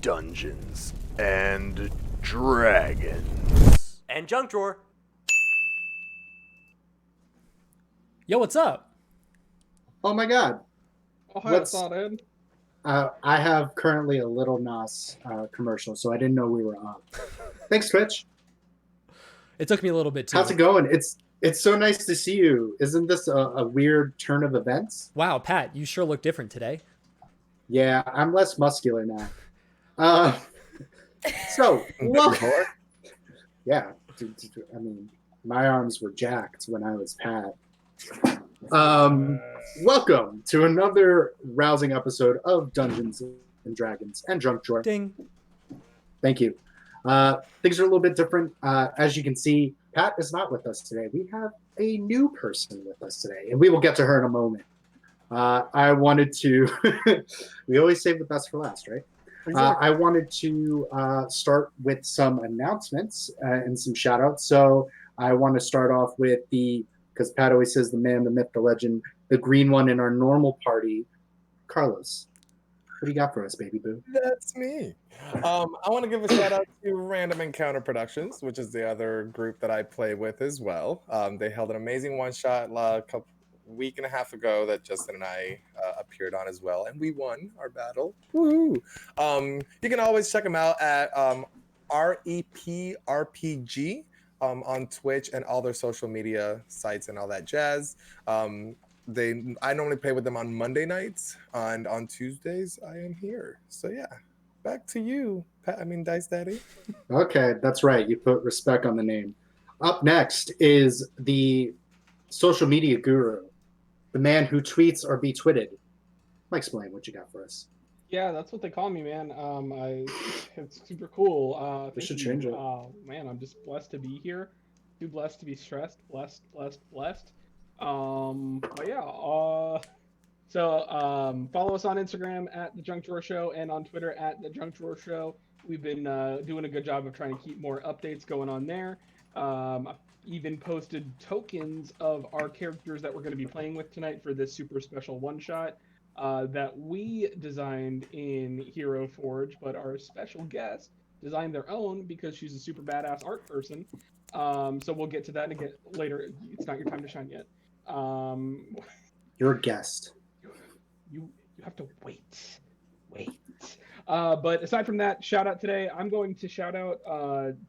Dungeons and Dragons. And junk drawer. Yo, what's up? Oh my god. Oh, hi, it's not in. I have currently a Little Nas commercial, so I didn't know we were on. Thanks, Twitch. It took me a little bit too. How's it going? It's so nice to see you. Isn't this a weird turn of events? Wow, Pat, you sure look different today. Yeah, I'm less muscular now. So, welcome. Yeah, I mean, my arms were jacked when I was Pat. Welcome to another rousing episode of Dungeons and Dragons and Drunk Drawer. Ding. Thank you. Things are a little bit different. As you can see, Pat is not with us today. We have a new person with us today, and we will get to her in a moment. I wanted to, we always save the best for last, right? Exactly. I wanted to start with some announcements and some shout outs. So I want to start off with because Pat always says the man, the myth, the legend, the green one in our normal party, Carlos. What do you got for us, baby boo? That's me. I want to give a shout out to Random Encounter Productions, which is the other group that I play with as well. They held an amazing one shot week and a half ago that Justin and I appeared on as well, and we won our battle. Woo! You can always check them out at REPRPG on Twitch and all their social media sites and all that jazz. I normally play with them on Monday nights, and on Tuesdays I am here. So yeah, back to you, Dice Daddy. Okay, that's right. You put respect on the name. Up next is the social media guru, the man who tweets or be twitted. Mike, explain what you got for us. Yeah, that's what they call me, man. It's super cool. We should change it. Man, I'm just blessed to be here. Too blessed to be stressed. Blessed. But yeah. So follow us on Instagram at the Junk Drawer Show and on Twitter at the Junk Drawer Show. We've been doing a good job of trying to keep more updates going on there. I've even posted tokens of our characters that we're going to be playing with tonight for this super special one shot that we designed in Hero Forge, but our special guest designed their own because she's a super badass art person. So we'll get to that again later. It's not your time to shine yet. You're a guest. You have to wait. But aside from that, shout out today. I'm going to shout out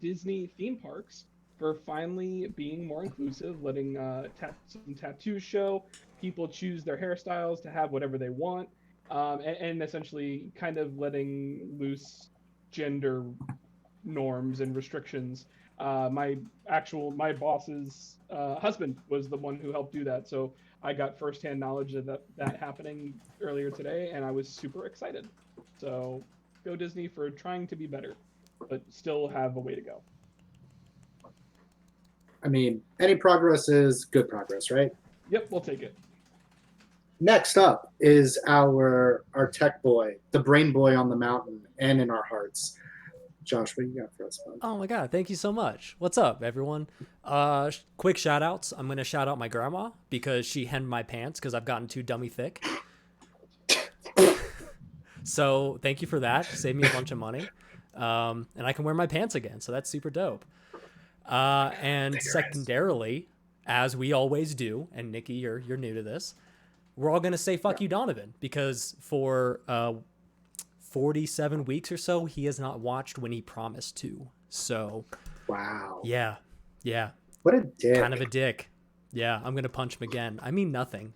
Disney theme parks for finally being more inclusive, letting some tattoos show. People choose their hairstyles to have whatever they want, and essentially kind of letting loose gender norms and restrictions. My boss's husband was the one who helped do that, so I got firsthand knowledge of that happening earlier today, and I was super excited. So go Disney for trying to be better, but still have a way to go. I mean, any progress is good progress, right? Yep, we'll take it. Next up is our tech boy, the brain boy on the mountain and in our hearts. Josh, what do you got for us, bud? Oh my god, thank you so much. What's up, everyone? Quick shout outs. I'm going to shout out my grandma because she hemmed my pants because I've gotten too dummy thick. So thank you for that. Saved me a bunch of money. And I can wear my pants again, so that's super dope. And secondarily, as we always do, and Nikki, you're new to this, we're all going to say fuck you, Donovan, because for 47 weeks or so, he has not watched when he promised to. So, wow. Yeah. What a dick. Kind of a dick. Yeah, I'm going to punch him again. I mean nothing.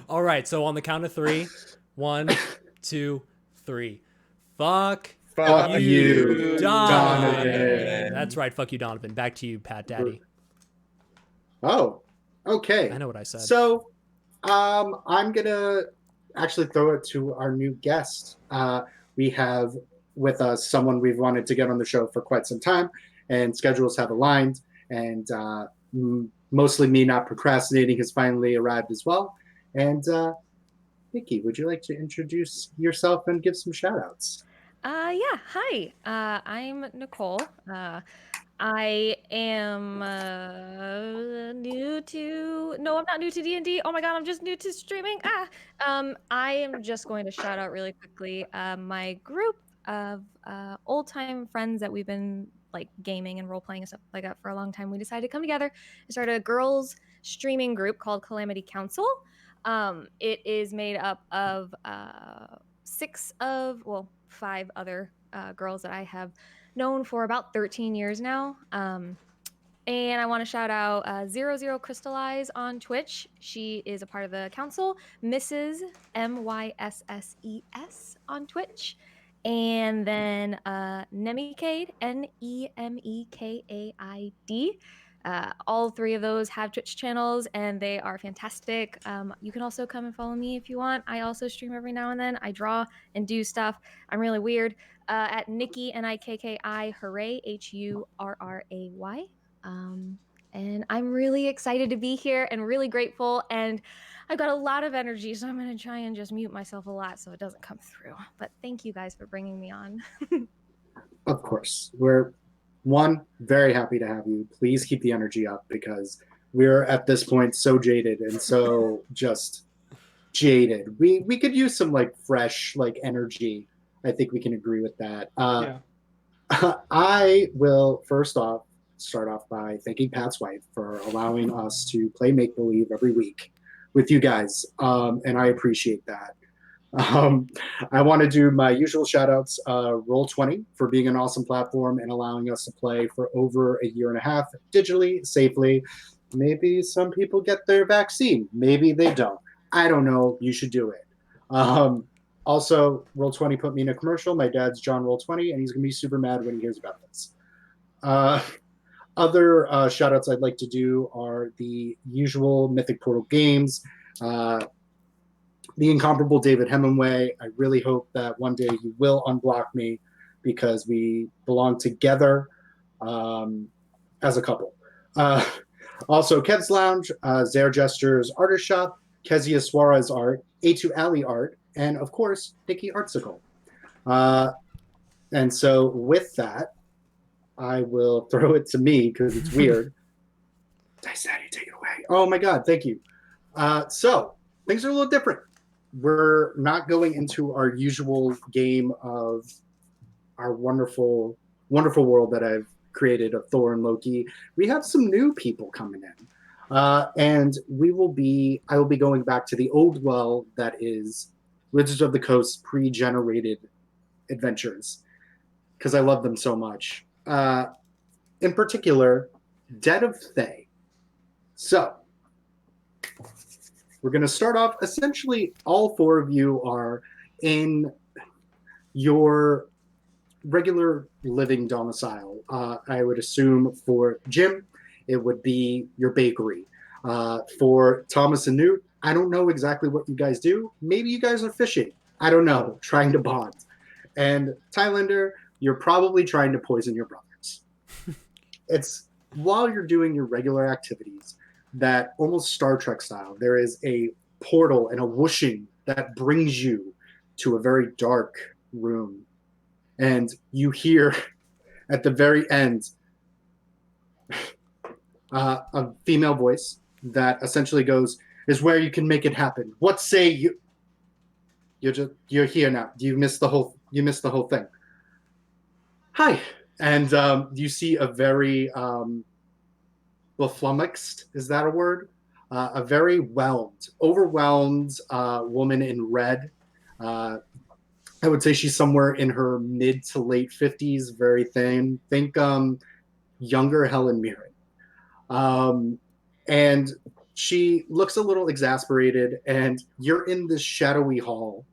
All right, so on the count of 3, 1, 2, 3. Fuck you, Donovan. That's right, fuck you, Donovan. Back to you, Pat Daddy. Oh, okay. I know what I said. So, I'm gonna actually throw it to our new guest. We have with us someone we've wanted to get on the show for quite some time, and schedules have aligned, and mostly me not procrastinating has finally arrived as well. And Nikki, would you like to introduce yourself and give some shout outs? Yeah, hi. I'm Nicole. I am No, I'm not new to D&D. Oh my god, I'm just new to streaming. I am just going to shout out really quickly my group of old time friends that we've been like gaming and role playing and stuff like that for a long time. We decided to come together and start a girls streaming group called Calamity Council. It is made up of five other girls that I have known for about 13 years now. And I want to shout out Zero Crystallize on Twitch. She is a part of the council. Mrs. MYSSES on Twitch. And then Nemikaid, Nemekaid. All three of those have Twitch channels and they are fantastic. You can also come and follow me if you want. I also stream every now and then. I draw and do stuff. I'm really weird. At Nikki, Nikki, hooray, HURRAY. And I'm really excited to be here and really grateful. And I've got a lot of energy, so I'm going to try and just mute myself a lot so it doesn't come through. But thank you guys for bringing me on. Of course. We're very happy to have you. Please keep the energy up because we're at this point so jaded and so just jaded. We could use some like fresh like energy. I think we can agree with that. Yeah. I will first off start off by thanking Pat's wife for allowing us to play make believe every week with you guys, and I appreciate that. I want to do my usual shout outs. Roll20 for being an awesome platform and allowing us to play for over a year and a half digitally, safely. Maybe some people get their vaccine. Maybe they don't. I don't know. You should do it. Also, Roll20 put me in a commercial. My dad's John Roll20, and he's going to be super mad when he hears about this. Other shout outs I'd like to do are the usual Mythic Portal games. The incomparable David Hemingway. I really hope that one day you will unblock me because we belong together as a couple. Also, Kev's Lounge, Zare Gestures, Artist Shop, Kezia Suarez Art, A2 Alley Art, and of course, Nikki Artsicle. And so with that, I will throw it to me because it's weird. Dice Daddy, take it away. Oh my God, thank you. So things are a little different. We're not going into our usual game of our wonderful, wonderful world that I've created of Thor and Loki. We have some new people coming in. And I will be going back to the old well that is Wizards of the Coast pre-generated adventures because I love them so much. In particular, Dead of Thay. So we're going to start off. Essentially, all four of you are in your regular living domicile. I would assume for Jim, it would be your bakery. For Tomas and Newt, I don't know exactly what you guys do. Maybe you guys are fishing. I don't know, trying to bond. And Tylander, you're probably trying to poison your brothers. It's while you're doing your regular activities that almost Star Trek style, there is a portal and a whooshing that brings you to a very dark room. And you hear at the very end a female voice that essentially goes, "Is where you can make it happen. What say you?" You're here now. You missed the whole thing. Hi. And you see a very flummoxed, is that a word? A very overwhelmed woman in red. I would say she's somewhere in her mid to late 50s, very thin. Think younger Helen Mirren. And she looks a little exasperated, and you're in this shadowy hall.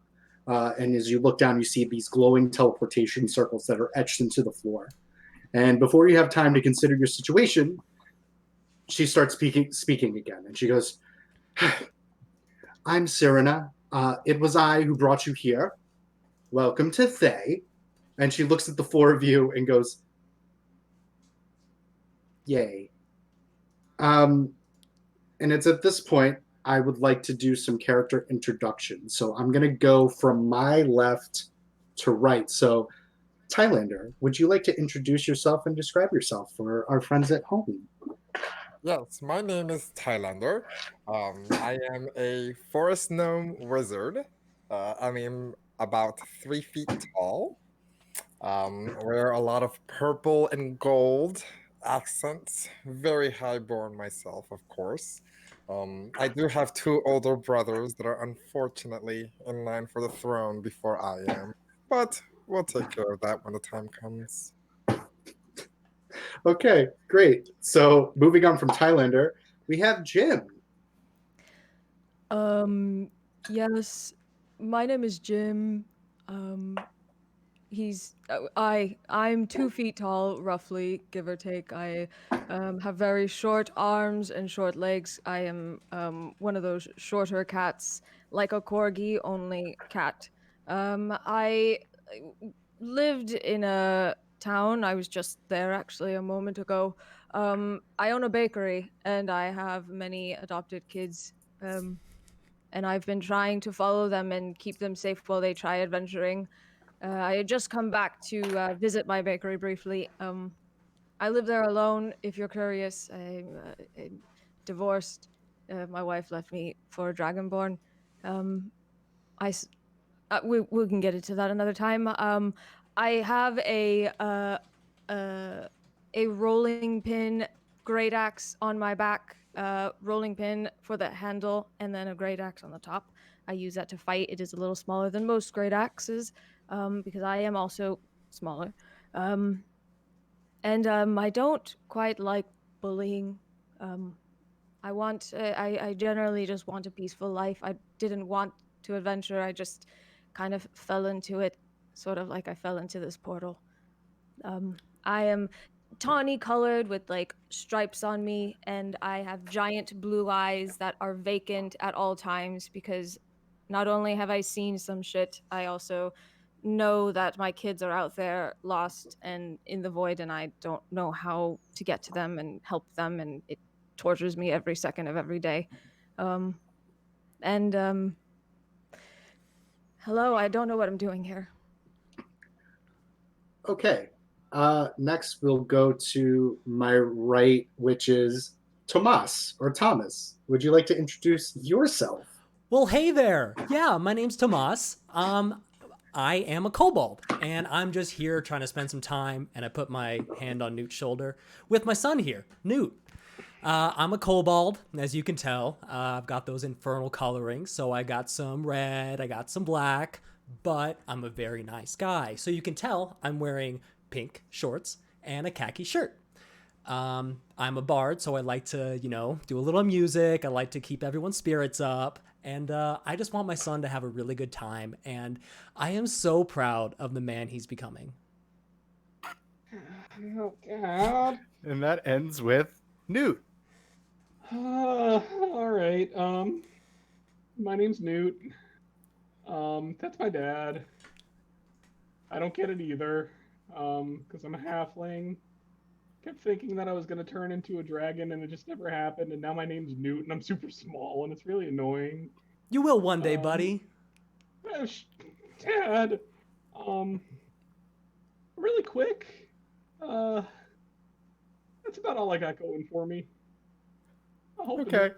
And as you look down, you see these glowing teleportation circles that are etched into the floor. And before you have time to consider your situation, she starts speaking again. And she goes, "I'm Serena. It was I who brought you here. Welcome to Thay." And she looks at the four of you and goes, "Yay." And it's at this point I would like to do some character introduction. So I'm going to go from my left to right. So Tylander, would you like to introduce yourself and describe yourself for our friends at home? Yes, my name is Tylander. I am a forest gnome wizard. I'm about 3 feet tall. Wear a lot of purple and gold accents. Very highborn myself, of course. I do have two older brothers that are unfortunately in line for the throne before I am, but we'll take care of that when the time comes. Okay, great. So moving on from Tylander, we have Jim. Yes, my name is Jim. Um, I'm 2 feet tall, roughly, give or take. I have very short arms and short legs. I am one of those shorter cats, like a corgi, only cat. I lived in a town. I was just there actually a moment ago. I own a bakery and I have many adopted kids. And I've been trying to follow them and keep them safe while they try adventuring. I had just come back to visit my bakery briefly. I live there alone. If you're curious, I'm divorced. My wife left me for a dragonborn. Um, we can get into that another time. I have uh, a rolling pin great axe on my back, rolling pin for the handle, and then a great axe on the top. I use that to fight. It is a little smaller than most great axes, because I am also smaller. And I don't quite like bullying. Um, I generally just want a peaceful life. I didn't want to adventure. I just kind of fell into it, sort of like I fell into this portal. I am tawny colored with like stripes on me, and I have giant blue eyes that are vacant at all times because not only have I seen some shit, I also know that my kids are out there lost and in the void, and I don't know how to get to them and help them, and it tortures me every second of every day. Um, and hello, I don't know what I'm doing here. Okay. Next, we'll go to my right, which is Tomas or Thomas. Would you like to introduce yourself? Well, hey there. Yeah, my name's Tomas. I am a kobold, and I'm just here trying to spend some time, and I put my hand on Newt's shoulder with my son here, Newt. I'm a kobold, as you can tell. I've got those infernal colorings, so I got some red, I got some black, but I'm a very nice guy. So you can tell I'm wearing pink shorts and a khaki shirt. I'm a bard, so I like to, do a little music. I like to keep everyone's spirits up. And I just want my son to have a really good time. And I am so proud of the man he's becoming. Oh God. And that ends with Newt. All right. My name's Newt. That's my dad. I don't get it either. Because I'm a halfling. Kept thinking that I was gonna turn into a dragon, and it just never happened. And now my name's Newt, and I'm super small, and it's really annoying. You will one day, buddy. Dad. Really quick. That's about all I got going for me. I hope Okay.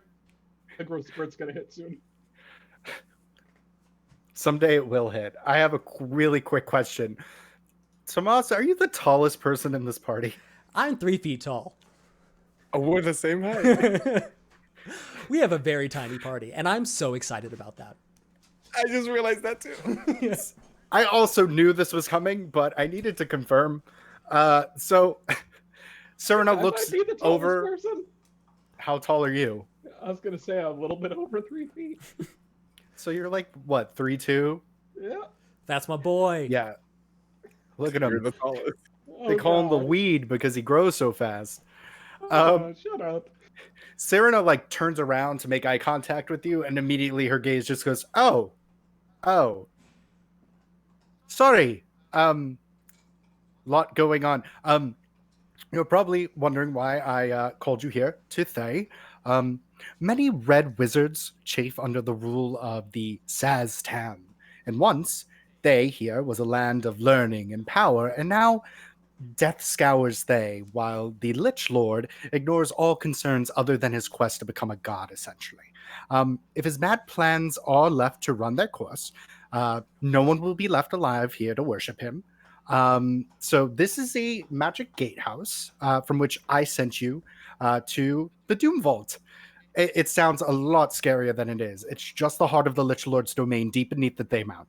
the growth spurt's gonna hit soon. Someday it will hit. I have a really quick question. Tomas, are you the tallest person in this party? I'm 3 feet tall. Oh, we're the same height. We have a very tiny party, and I'm so excited about that. I just realized that too. Yes. I also knew this was coming, but I needed to confirm. So Serena I looks might be the tallest over. person. How tall are you? I was gonna say a little bit over 3 feet. So you're like, what, 3'2"? Yeah. That's my boy. Yeah. Look at You're him. the tallest. They call him the weed because he grows so fast. Shut up. Serena like turns around to make eye contact with you, and immediately her gaze just goes, oh, sorry. Lot going on. You're probably wondering why I called you here to Thay. Many red wizards chafe under the rule of the Saztan, and once Thay here was a land of learning and power, and now death scours Thay, while the Lich Lord ignores all concerns other than his quest to become a god, essentially. If his mad plans are left to run their course, no one will be left alive here to worship him. So this is a magic gatehouse from which I sent you to the Doom Vault. It sounds a lot scarier than it is. It's just the heart of the Lich Lord's domain deep beneath the Thay Mount.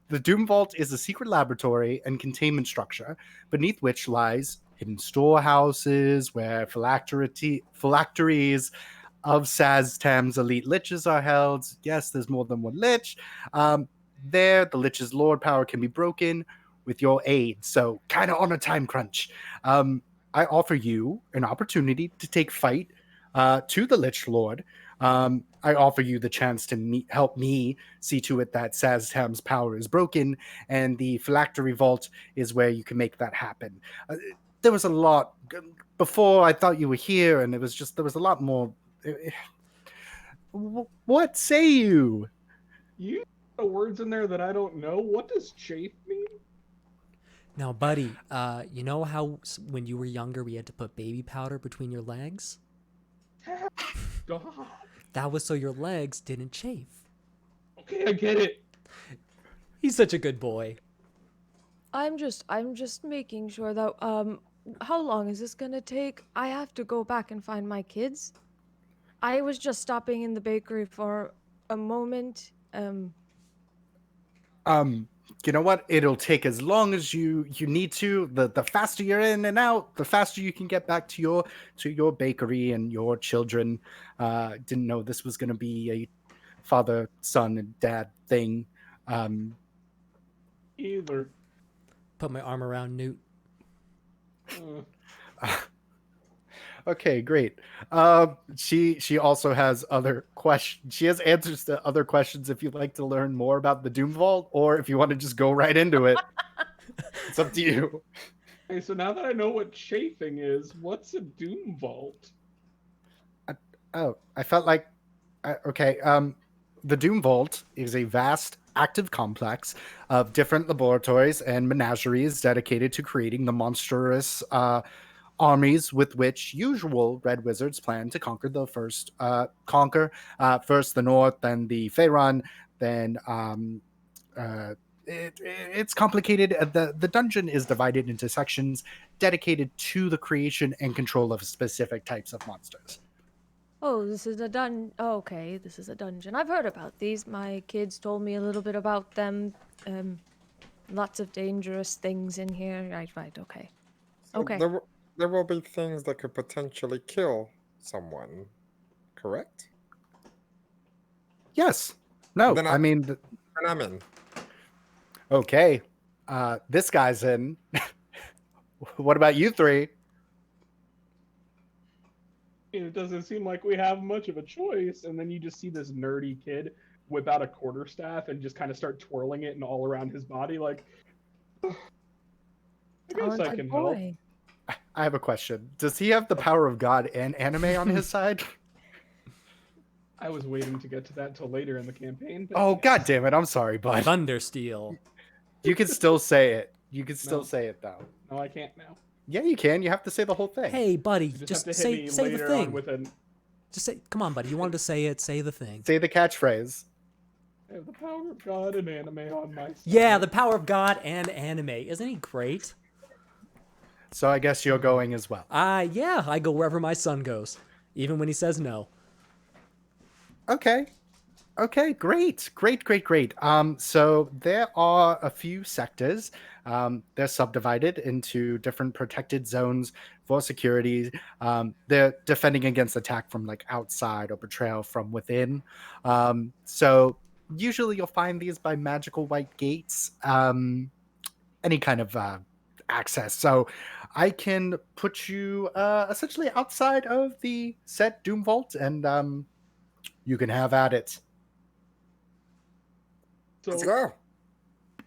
The Doom Vault is a secret laboratory and containment structure beneath which lies hidden storehouses where phylacteries of Saztam's elite liches are held. Yes, there's more than one lich. There, the lich's lord power can be broken with your aid, so kind of on a time crunch. I offer you an opportunity to take fight to the Lich Lord. I offer you the chance to help me see to it that Saztam's power is broken, and the phylactery vault is where you can make that happen. There was a lot before I thought you were here, and there was a lot more. What say you? You the words in there that I don't know. What does chafe mean? Now, buddy, you know how when you were younger we had to put baby powder between your legs? God. That was so your legs didn't chafe. Okay, I get it. He's such a good boy. I'm just making sure that how long is this gonna take? I have to go back and find my kids. I was just stopping in the bakery for a moment. You know what? It'll take as long as you need to. The faster you're in and out, the faster you can get back to your bakery and your children. Didn't know this was going to be a father, son, and dad thing. Either. Put my arm around Newt. Okay, great. She also has other questions. She has answers to other questions if you'd like to learn more about the Doom Vault, or if you want to just go right into it. It's up to you. Okay, so now that I know what chafing is, what's a Doom Vault? I felt like okay. The Doom Vault is a vast, active complex of different laboratories and menageries dedicated to creating the monstrous armies with which usual red wizards plan to conquer first the north, then the Faerun, then it's complicated. The dungeon is divided into sections dedicated to the creation and control of specific types of monsters. Oh, this is a okay, this is a dungeon. I've heard about these. My kids told me a little bit about them. Lots of dangerous things in here. Right, okay. So Okay. there will be things that could potentially kill someone, correct? Yes. No, Then I mean, And I'm in. okay. This guy's in. What about you three? It doesn't seem like we have much of a choice. And then you just see this nerdy kid whip out a quarterstaff and just kind of start twirling it and all around his body, like, I guess I Talented can help. boy. I have a question. Does he have the power of God and anime on his side? I was waiting to get to that till later in the campaign. But Oh, god damn it. I'm sorry, bud. Thundersteel. You can still say it. You can still No. say it, though. no, I can't now. Yeah, you can. You have to say the whole thing. Hey, buddy, You just have to hit me say the later thing. on with an Just say, come on, buddy. You wanted to say it. Say the thing. Say the catchphrase. I have the power of God and anime on my side. Yeah, the power of God and anime. Isn't he great? So I guess you're going as well. Yeah, I go wherever my son goes, even when he says no. Okay. Okay, great. So there are a few sectors. They're subdivided into different protected zones for security. They're defending against attack from like outside or betrayal from within. So usually you'll find these by magical white gates. Any kind of access. So I can put you essentially outside of the set Doom Vault, and you can have at it. Let's So, go.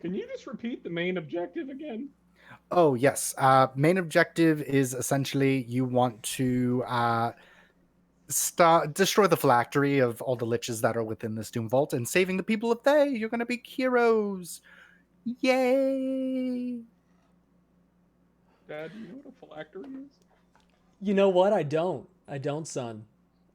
can you just repeat the main objective again? Oh, yes. Main objective is essentially you want to destroy the phylactery of all the liches that are within this Doom Vault, and saving the people of Thay. You're gonna be heroes. Yay! Dad, do you know what a phylactery is? You know what? I don't, son.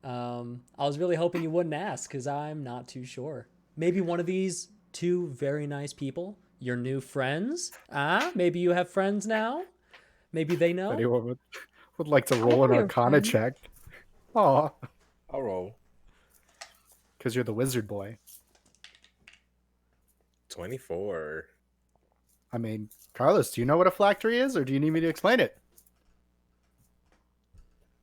I was really hoping you wouldn't ask because I'm not too sure. Maybe one of these two very nice people, your new friends. Maybe you have friends now. Maybe they know. Anyone would like to roll an your Arcana friend. check? Aw, I'll roll. because you're the wizard boy. 24. I mean, Carlos, do you know what a phylactery is, or do you need me to explain it?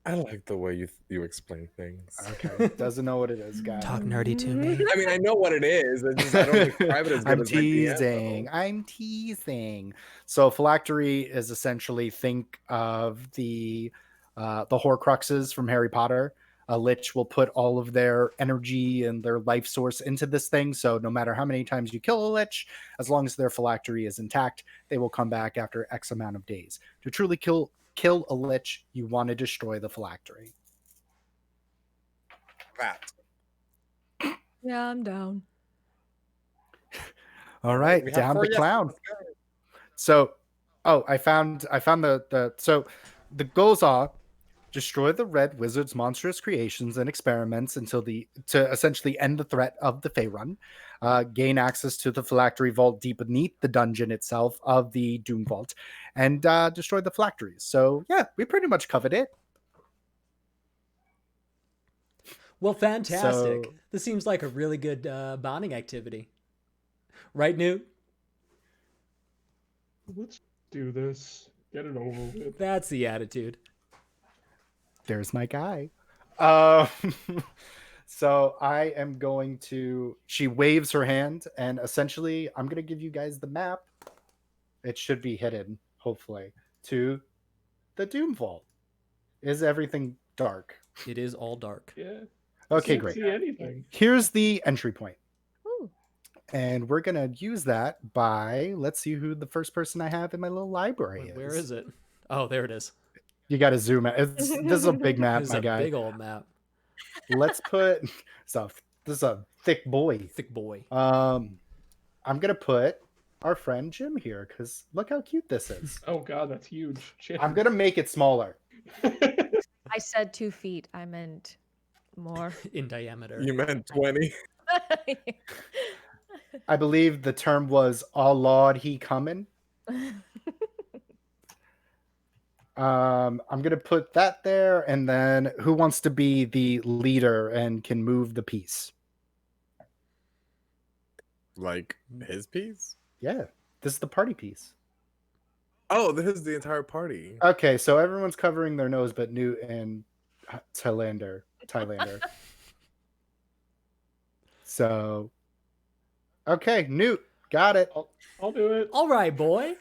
I like the way you explain things. Okay, doesn't know what it is, guys. Talk nerdy to me. I mean, I know what it is. It's just I don't describe it as good I'm as my DM, teasing. though. I'm teasing. So phylactery is essentially, think of the Horcruxes from Harry Potter. A lich will put all of their energy and their life source into this thing. So no matter how many times you kill a lich, as long as their phylactery is intact, they will come back after X amount of days. To truly kill a lich, you want to destroy the phylactery. That. Yeah, I'm down. All right, We have down 4 the yeses. clown. Let's go. So, I found the so the goals are destroy the Red Wizard's monstrous creations and experiments to essentially end the threat of the Faerun, gain access to the phylactery vault deep beneath the dungeon itself of the Doom Vault, and destroy the phylacteries. So yeah, we pretty much covered it. Well, fantastic. So- This seems like a really good bonding activity. Right, Newt? Let's do this. Get it over with. That's the attitude. There's my guy. Um, so I am going to. She waves her hand, and essentially, I'm going to give you guys the map. It should be hidden, hopefully, to the Doom Vault. Is everything dark? It is all dark. Yeah. Okay, Can't great. see anything. Here's the entry point. Ooh. And we're going to use that by. Let's see who the first person I have in my little library is. Where is it? Oh, there it is. You got to zoom out. This is a big map, This is my a guy. big old map. Let's put. This is a thick boy. Thick boy. I'm gonna put our friend Jim here because look how cute this is. Oh god, that's huge. Shit. I'm gonna make it smaller. I said 2 feet. I meant more. In diameter. You meant 20. I believe the term was "Oh Lord, he coming." I'm gonna put that there, and then who wants to be the leader and can move the piece? Like his piece? Yeah, this is the party piece. Oh, this is the entire party. Okay, so everyone's covering their nose, but Newt and Tylander. So, okay, Newt, got it. I'll do it. All right, boy.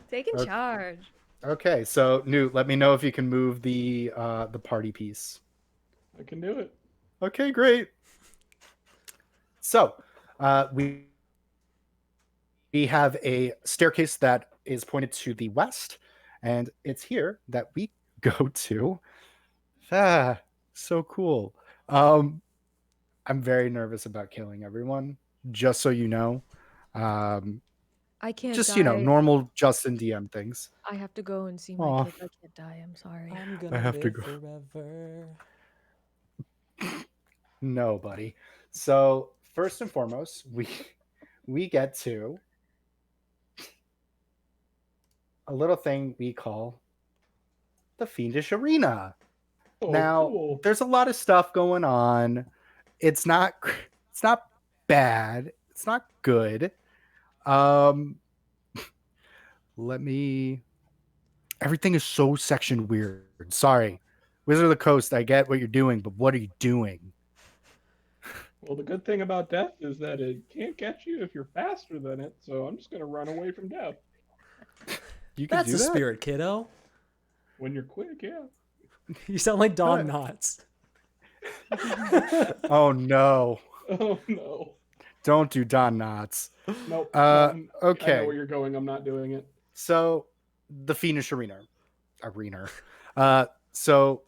Taking Okay. charge. Okay, so Newt, let me know if you can move the party piece. I can do it. Okay, great. So, we have a staircase that is pointed to the west, and it's here that we go to. So cool. I'm very nervous about killing everyone, just so you know. I can't Just, die. normal Justin DM things. I have to go and see my Aw. kid. I can't die. I'm sorry. I'm I gonna have to live go. forever. No, buddy. So, first and foremost, we get to a little thing we call the Fiendish Arena. Oh, Now, cool. there's a lot of stuff going on. It's not bad. It's not good. Let me. Everything is so section weird. Sorry, Wizard of the Coast. I get what you're doing, but what are you doing? Well, the good thing about death is that it can't catch you if you're faster than it, so I'm just gonna run away from death. You can That's do the that? spirit, kiddo. When you're quick, yeah. You sound like Don Good. Knotts. Oh no! Oh no. Don't do Don Knotts. Nope. Uh, I know okay. where you're going. I'm not doing it. So the Fiendish Arena. So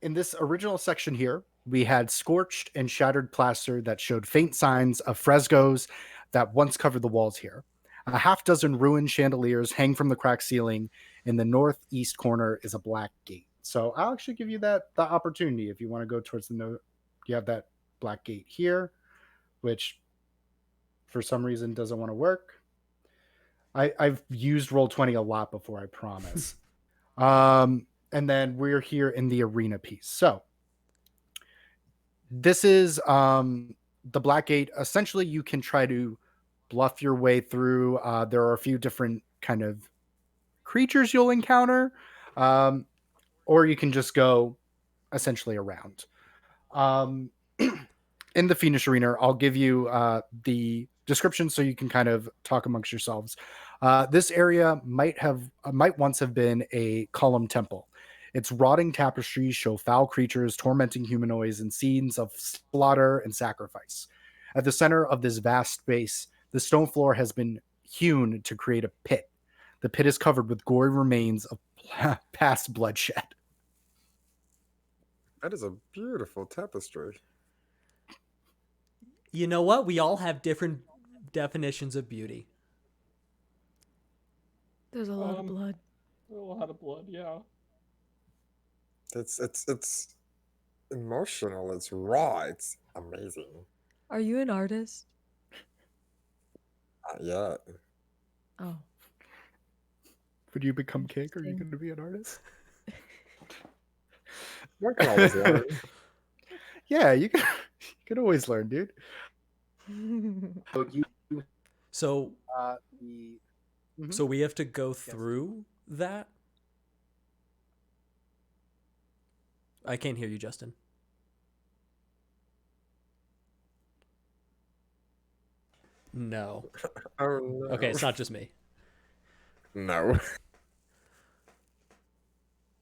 in this original section here, we had scorched and shattered plaster that showed faint signs of frescoes that once covered the walls here. A half dozen ruined chandeliers hang from the cracked ceiling. In the northeast corner is a black gate. So I'll actually give you the opportunity if you want to go towards the note. You have that black gate here, which for some reason doesn't want to work. I've used Roll20 a lot before, I promise. And then we're here in the arena piece. So this is the black gate. Essentially, you can try to bluff your way through. There are a few different kind of creatures you'll encounter, or you can just go essentially around. In the Phoenix Arena, I'll give you the description so you can kind of talk amongst yourselves. This area might once have been a column temple. Its rotting tapestries show foul creatures tormenting humanoids and scenes of slaughter and sacrifice. At the center of this vast space, the stone floor has been hewn to create a pit. The pit is covered with gory remains of past bloodshed. That is a beautiful tapestry. You know what? We all have different definitions of beauty. There's a lot of blood. A lot of blood, yeah. It's emotional. It's raw. It's amazing. Are you an artist? Yeah. Oh. When you become king, are you going to be an artist? One can always learn. Yeah, you can always learn, dude. So, Mhm. so we have to go through that? I can't hear you, Justin. No. Oh no. Okay, it's not just me. No.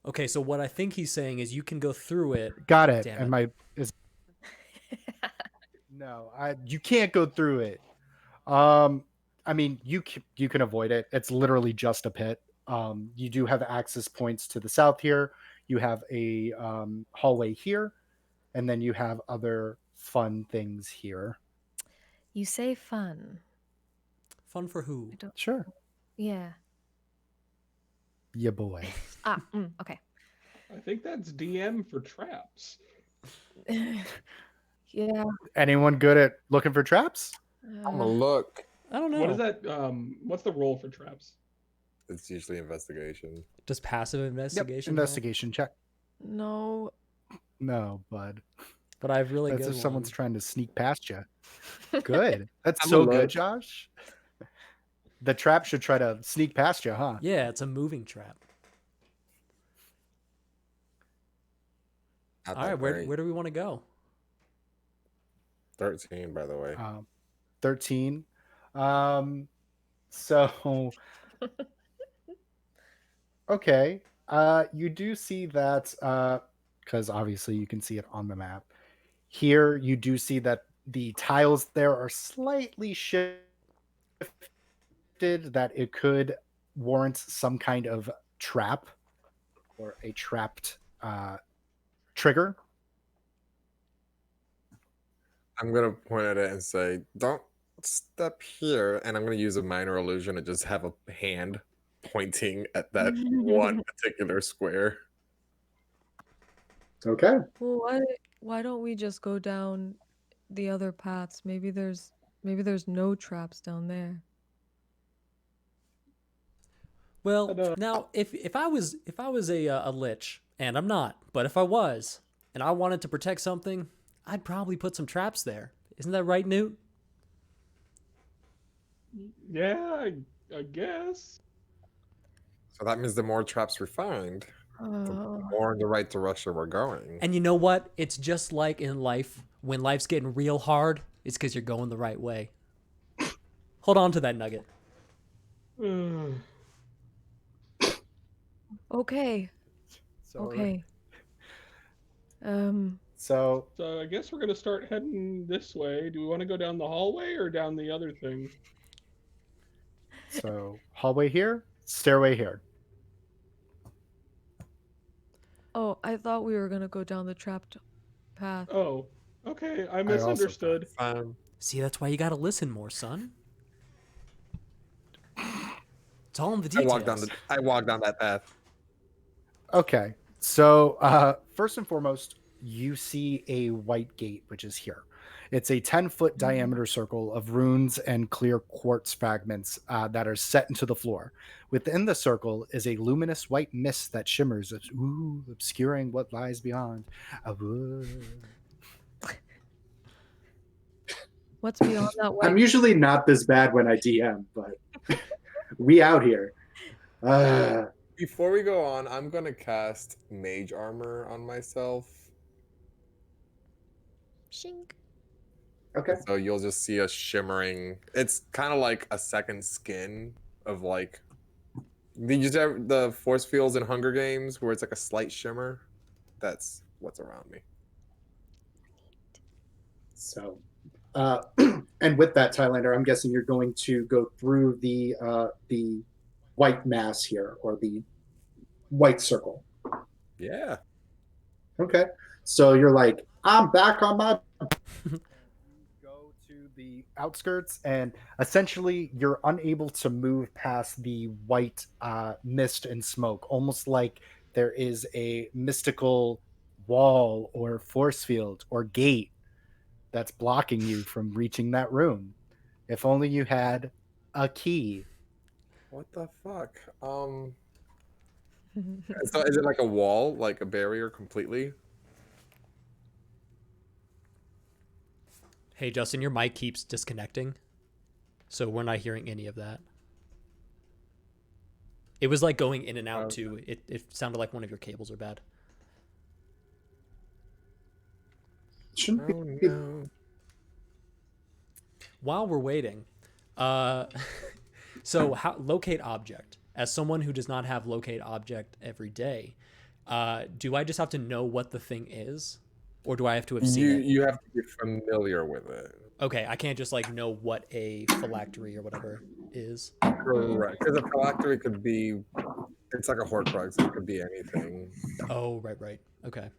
Okay, so what I think he's saying is you can go through it. Got it. Damn And it. my is no, you can't go through it. I mean, you can avoid it. It's literally just a pit. You do have access points to the south here. You have a hallway here, and then you have other fun things here. You say fun. Fun for who? I don't. Sure, Yeah. yeah, boy. Okay. I think that's DM for traps. Yeah. Anyone good at looking for traps? I'm gonna look. I don't know. What is that? What's the roll for traps? It's usually investigation. Does passive Yep, investigation? investigation check. No. No, bud. But I've really That's good if someone's one. trying to sneak past you. Good. That's I'm so a good, look. Josh. The trap should try to sneak past you, huh? Yeah, it's a moving trap. Not All that right, great. where do we want to go? 13, by the way. 13. So okay. You do see that because obviously you can see it on the map. Here you do see that the tiles there are slightly shifted, that it could warrant some kind of trap or a trapped trigger. I'm gonna point at it and say, "Don't step here," and I'm gonna use a minor illusion and just have a hand pointing at that one particular square. Okay. Well, why don't we just go down the other paths? Maybe there's no traps down there. Well, But, now if I was a lich, and I'm not, but if I was, and I wanted to protect something, I'd probably put some traps there. Isn't that right, Newt? Yeah, I guess. So that means the more traps we find, the Oh. more in the right direction we're going. And you know what? It's just like in life, when life's getting real hard, it's because you're going the right way. Hold on to that nugget. Okay. So, Okay. So So I guess we're gonna start heading this way. Do we want to go down the hallway or down the other thing? So hallway here, stairway here. Oh, I thought we were gonna go down the trapped path. Oh, okay. I also misunderstood. See, that's why you gotta listen more, son. It's all in the I details. walked down that path. Okay. So, first and foremost, you see a white gate, which is here. It's a 10-foot diameter circle of runes and clear quartz fragments that are set into the floor. Within the circle is a luminous white mist that shimmers, obscuring what lies beyond. What's beyond that white? I'm usually not this bad when I DM, but we out here. Before we go on, I'm gonna cast Mage Armor on myself. Shink. Okay. So you'll just see a shimmering. It's kind of like a second skin of like. Did you have the force fields in Hunger Games where it's like a slight shimmer? That's what's around me. So, and with that, Tylander, I'm guessing you're going to go through the white mass here, or the white circle. Yeah. Okay. So you're like, I'm back on my. Go to the outskirts, and essentially you're unable to move past the white mist and smoke, almost like there is a mystical wall or force field or gate that's blocking you from reaching that room. If only you had a key. What the fuck? So is it like a wall, like a barrier completely? Hey, Justin, your mic keeps disconnecting, so we're not hearing any of that. It was like going in and out too. It sounded like one of your cables are bad. Shouldn't Oh be. no. While we're waiting, so locate object. As someone who does not have locate object every day, do I just have to know what the thing is, or do I have to have seen it? You have to be familiar with it. Okay, I can't just like know what a phylactery or whatever is. Correct. Because a phylactery could be, it's like a Horcrux. It could be anything. Oh, right. Okay.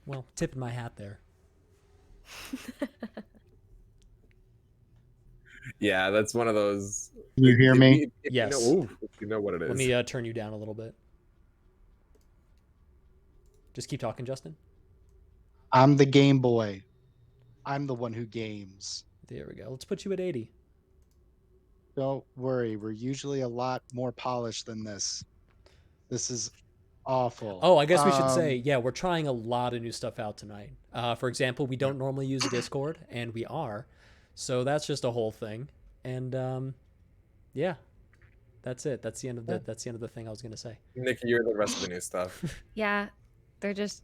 Well, tipping my hat there. Yeah, that's one of those. Can you hear me? Yes. You know what it is. Let me turn you down a little bit. Just keep talking, Justin. I'm the Game Boy. I'm the one who games. There we go. Let's put you at 80. Don't worry, we're usually a lot more polished than this. This is awful. Oh, I guess we should say, yeah, we're trying a lot of new stuff out tonight. For example, we don't normally use Discord, and we are. So that's just a whole thing. And yeah, that's it. That's the end of the thing I was gonna say. Nikki, you're the rest of the new stuff. Yeah, they're just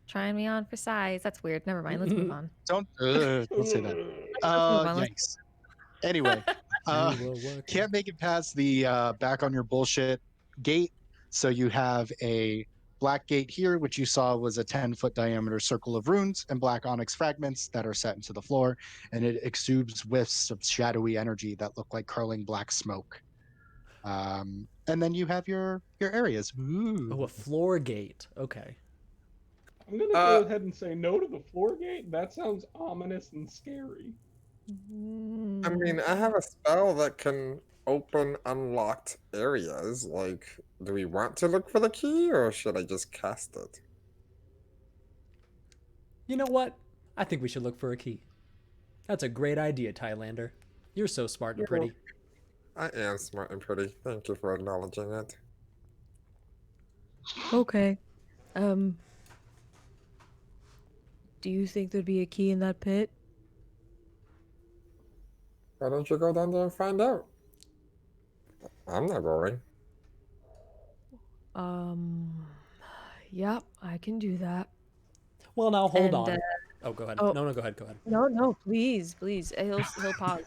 trying me on for size. That's weird. Never mind. Let's move on. Don't say that. Yikes. Anyway, can't make it past the back on your bullshit gate. So you have a black gate here, which you saw was a 10-foot diameter circle of runes and black onyx fragments that are set into the floor, and it exudes whiffs of shadowy energy that look like curling black smoke. And then you have your areas. Ooh. Oh, a floor gate. Okay. I'm gonna go ahead and say no to the floor gate. That sounds ominous and scary. I mean, I have a spell that can open unlocked areas. Like, do we want to look for the key, or should I just cast it? You know what? I think we should look for a key. That's a great idea, Tylander. You're so smart and pretty. I am smart and pretty. Thank you for acknowledging it. Okay. Do you think there'd be a key in that pit? Why don't you go down there and find out? I'm not going. Yep, I can do that. Well, now hold And, on. Oh, go ahead. oh. No, go ahead. No, please. He'll pause.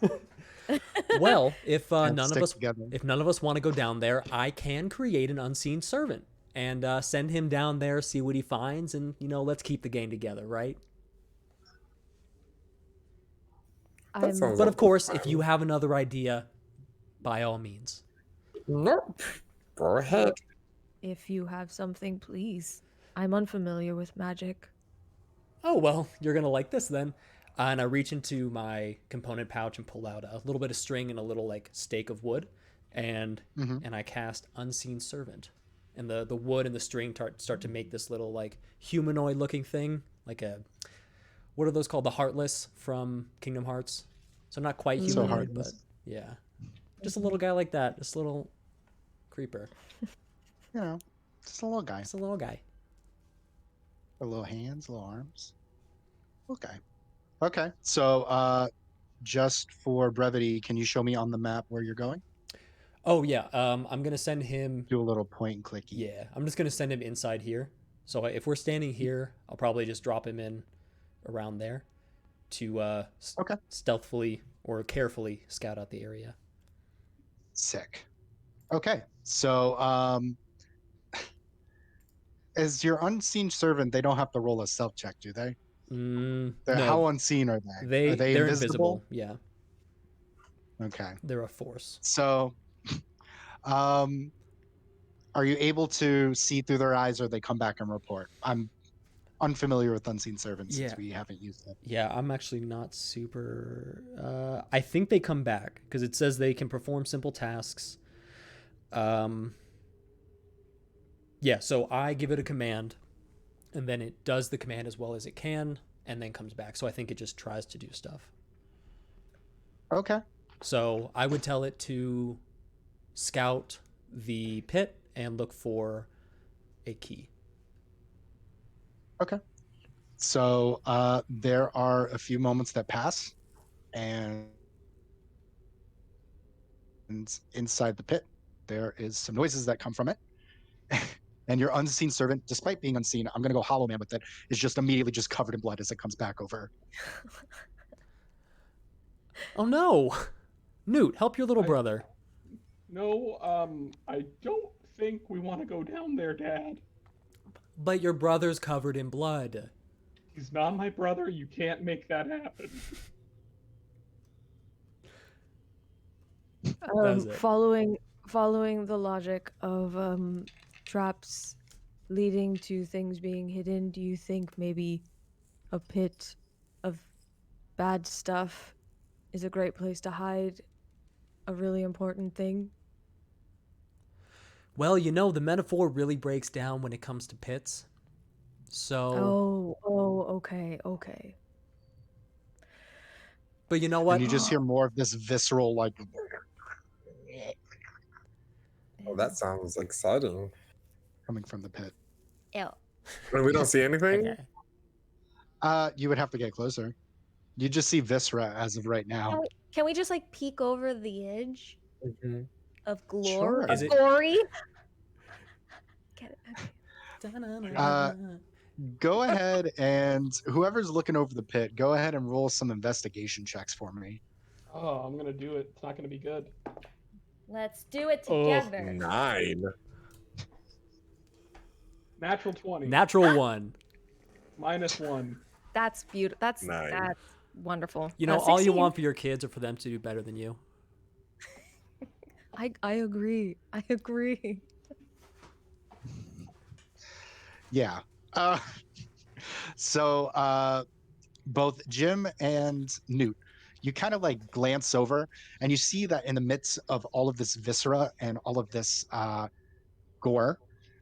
Well, if And none of stick us together. want to go down there, I can create an unseen servant and send him down there, see what he finds, and let's keep the game together, right? But of course, if you have another idea, by all means. Nope. Go ahead. If you have something, please. I'm unfamiliar with magic. Oh, well, you're going to like this then. And I reach into my component pouch and pull out a little bit of string and a little like stake of wood, and Mm-hmm. and I cast Unseen Servant, and the wood and the string start to make this little like humanoid looking thing, like a, what are those called, the Heartless from Kingdom Hearts. So not quite So humanoid, but Heartless. yeah, just a little guy like that, just a little creeper, You know, just a little guy. just a little guy. A little hands, little arms. Okay. Okay. So just for brevity, can you show me on the map where you're going? Oh yeah, I'm gonna send him. Do a little point and clicky. Yeah, I'm just gonna send him inside here. So if we're standing here, I'll probably just drop him in around there to Okay. stealthily or carefully scout out the area. Sick. Okay. So as your unseen servant, they don't have to roll a stealth check, do they? No, How unseen are they? Are they they're invisible? invisible. Yeah, Okay. they're a force. So um are you able to see through their eyes or they come back and report? I'm unfamiliar with unseen servants since Yeah. we haven't used it. Yeah, I'm actually not super. I think they come back because it says they can perform simple tasks. Yeah, so I give it a command, and then it does the command as well as it can, and then comes back. So I think it just tries to do stuff. Okay. So I would tell it to scout the pit and look for a key. Okay. So there are a few moments that pass, and inside the pit, there is some noises that come from it. And your unseen servant, despite being unseen, I'm going to go Hollow Man with it, is just immediately just covered in blood as it comes back over. Oh no! Newt, help your little brother. No, I don't think we want to go down there, Dad. But your brother's covered in blood. He's not my brother. You can't make that happen. was it. Following the logic of traps leading to things being hidden, do you think maybe a pit of bad stuff is a great place to hide a really important thing? Well, you know, the metaphor really breaks down when it comes to pits. So. Okay. But you know what? And you just hear more of this visceral, like, Oh, that sounds exciting. coming from the pit. Ew. And we don't see anything? Okay. You would have to get closer. You just see viscera as of right now. Can we just like peek over the edge Mhm. of glory? Sure. Of Is it- glory? Get it? Okay. Go ahead and whoever's looking over the pit, go ahead and roll some investigation checks for me. Oh, I'm gonna do it. It's not gonna be good. Let's do it Oh, together. 9. Natural 20. Natural one. -1. That's beautiful. That's Nice. wonderful. You know, all you 16. want for your kids are for them to do better than you. I agree. Yeah. So both Jim and Newt, you kind of like glance over and you see that in the midst of all of this viscera and all of this gore,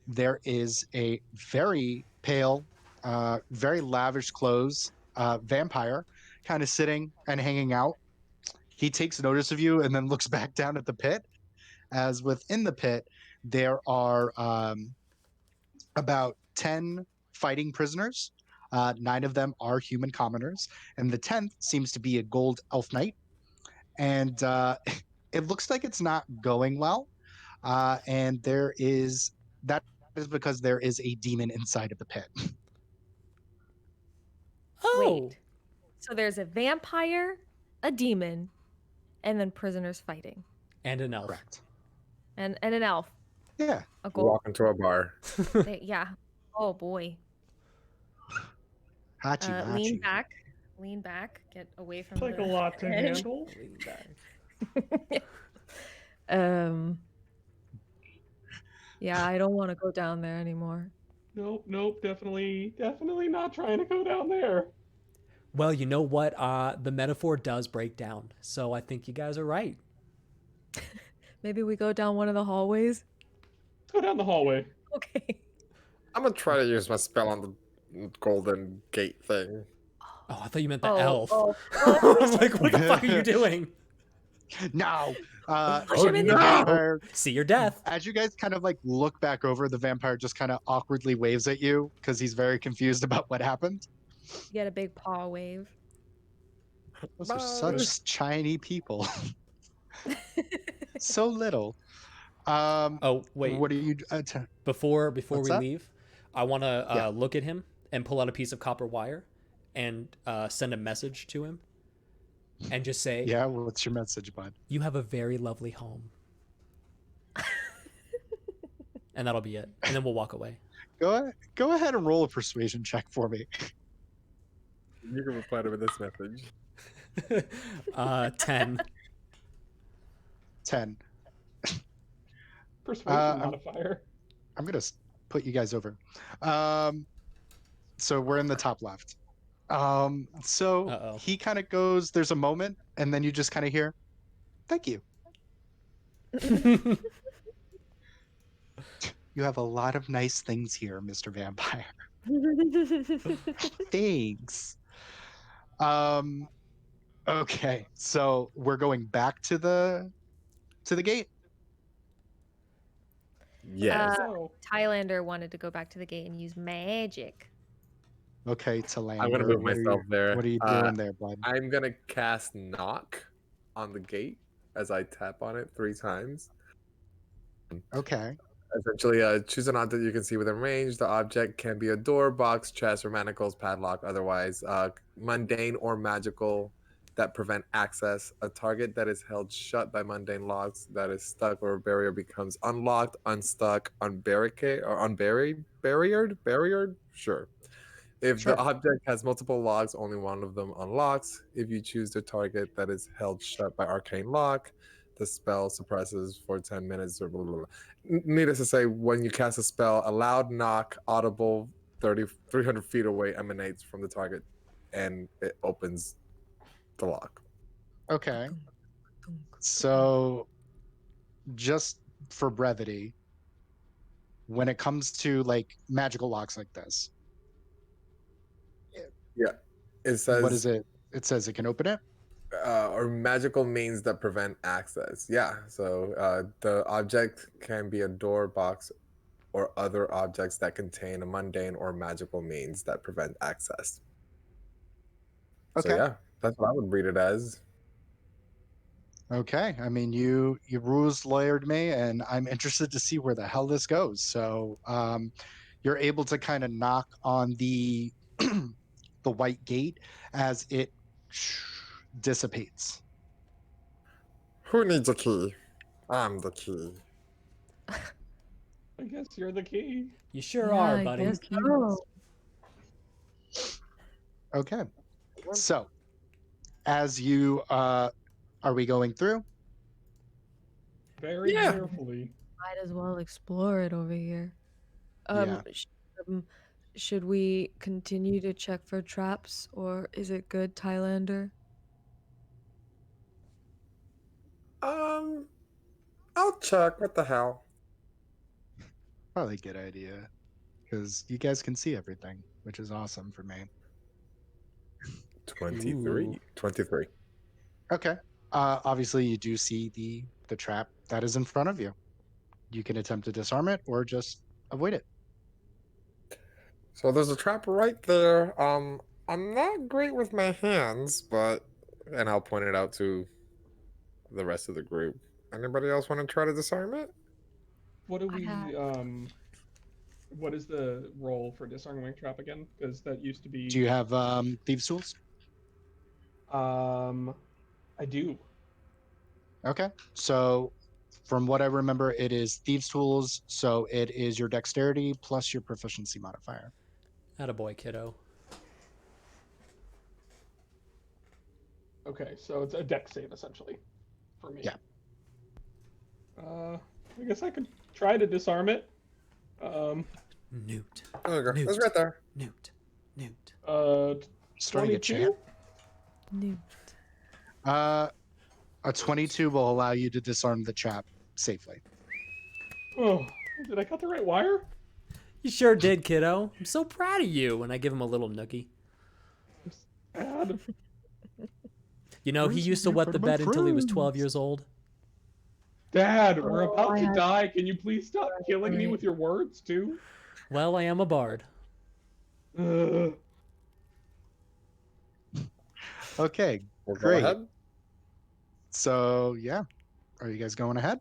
there is a very pale, very lavish clothes vampire kind of sitting and hanging out. He takes notice of you and then looks back down at the pit, as within the pit there are about 10 fighting prisoners. 9 of them are human commoners, and the 10th seems to be a gold elf knight. And it looks like it's not going well. And that is because there is a demon inside of the pit. Oh. Wait. So there's a vampire, a demon, and then prisoners fighting. And an elf. Correct. And an elf. Yeah. A We gold. walk into a bar. Yeah. Oh boy. Hachi Lean machi. back. Get away from It's like the a lot to edge. handle. Yeah, I don't want to go down there anymore. Nope, definitely not trying to go down there. Well, you know what? The metaphor does break down, so I think you guys are right. Maybe we go down one of the hallways. Let's go down the hallway. Okay. I'm gonna try to use my spell on the golden gate thing. Oh, I thought you meant the Oh, elf. oh. I was like, what the fuck are you doing? No. Push him in the the vampire, See your death. as you guys kind of like look back over, the vampire just kind of awkwardly waves at you because he's very confused about what happened. You get a big paw wave. Those are Bye. such tiny people. So little. Oh, wait. What are you? Before What's we that? leave, I want to Yeah. look at him and pull out a piece of copper wire and send a message to him and just say, Yeah. What's your message, bud? you have a very lovely home. And that'll be it. And then we'll walk away. Go ahead and roll a persuasion check for me. You can reply to this message. 10. 10. Persuasion modifier. I'm gonna put you guys over. So we're in the top left. So Uh-oh. he kind of goes. There's a moment, and then you just kind of hear, "Thank you. You have a lot of nice things here, Mr. Vampire. Thanks." Okay, so we're going back to the gate. Yes. So, Tylander wanted to go back to the gate and use magic. Okay, Tylander. I'm gonna move what are myself you- there. What are you doing there, bud? I'm gonna cast knock on the gate as I tap on it 3 times. Okay. Essentially, choose an object you can see within range. The object can be a door, box, chest, or manacles, padlock, otherwise mundane or magical that prevent access. A target that is held shut by mundane locks that is stuck or a barrier becomes unlocked, unstuck, unbarricade, or barriered? Sure. If Sure. the object has multiple locks, only one of them unlocks. If you choose the target that is held shut by arcane lock, the spell suppresses for 10 minutes or blah, blah, blah. Needless to say, when you cast a spell, a loud knock, audible 300 feet away, emanates from the target and it opens the lock. Okay. So, just for brevity, when it comes to like magical locks like this, It says, what is it? It says it can open it. Or magical means that prevent access. Yeah, so the object can be a door, box, or other objects that contain a mundane or magical means that prevent access. Okay. So yeah, that's what I would read it as. Okay. I mean, you rules lawyered me, and I'm interested to see where the hell this goes. So, you're able to kind of knock on the the white gate as it dissipates. Who needs a key? I'm the key. I guess you're the key. You sure Yeah, are, I buddy. guess so. Okay. So, as you are we going through? Very Yeah. carefully. Might as well explore it over here. Yeah. Should we continue to check for traps, or is it good, Tylander? I'll check. What the hell? Probably a good idea, because you guys can see everything, which is awesome for me. 23. Ooh. 23. Okay. Obviously, you do see the trap that is in front of you. You can attempt to disarm it or just avoid it. So there's a trap right there. I'm not great with my hands, but and I'll point it out to the rest of the group. Anybody else want to try to disarm it? What do I we have- what is the role for disarming trap again? Because that used to be Do you have thieves' tools? I do. Okay. So, from what I remember, it is thieves' tools. So it is your dexterity plus your proficiency modifier. Attaboy, kiddo. Okay, so it's a dex save essentially for me. Yeah. I guess I could try to disarm it. Newt. Okay, Newt. it's right there. Newt. Newt. Starting to 22. Newt. A 22 will allow you to disarm the trap safely. Oh, did I cut the right wire? You sure did, kiddo. I'm so proud of you. And I give him a little noogie. Bad. You know, he used to wet the bed until he was 12 years old. Dad, we're Oh, about I to had- die. Can you please stop killing me Right. with your words, too? Well, I am a bard. Ugh. Okay, We'll go great. ahead. So yeah, are you guys going ahead?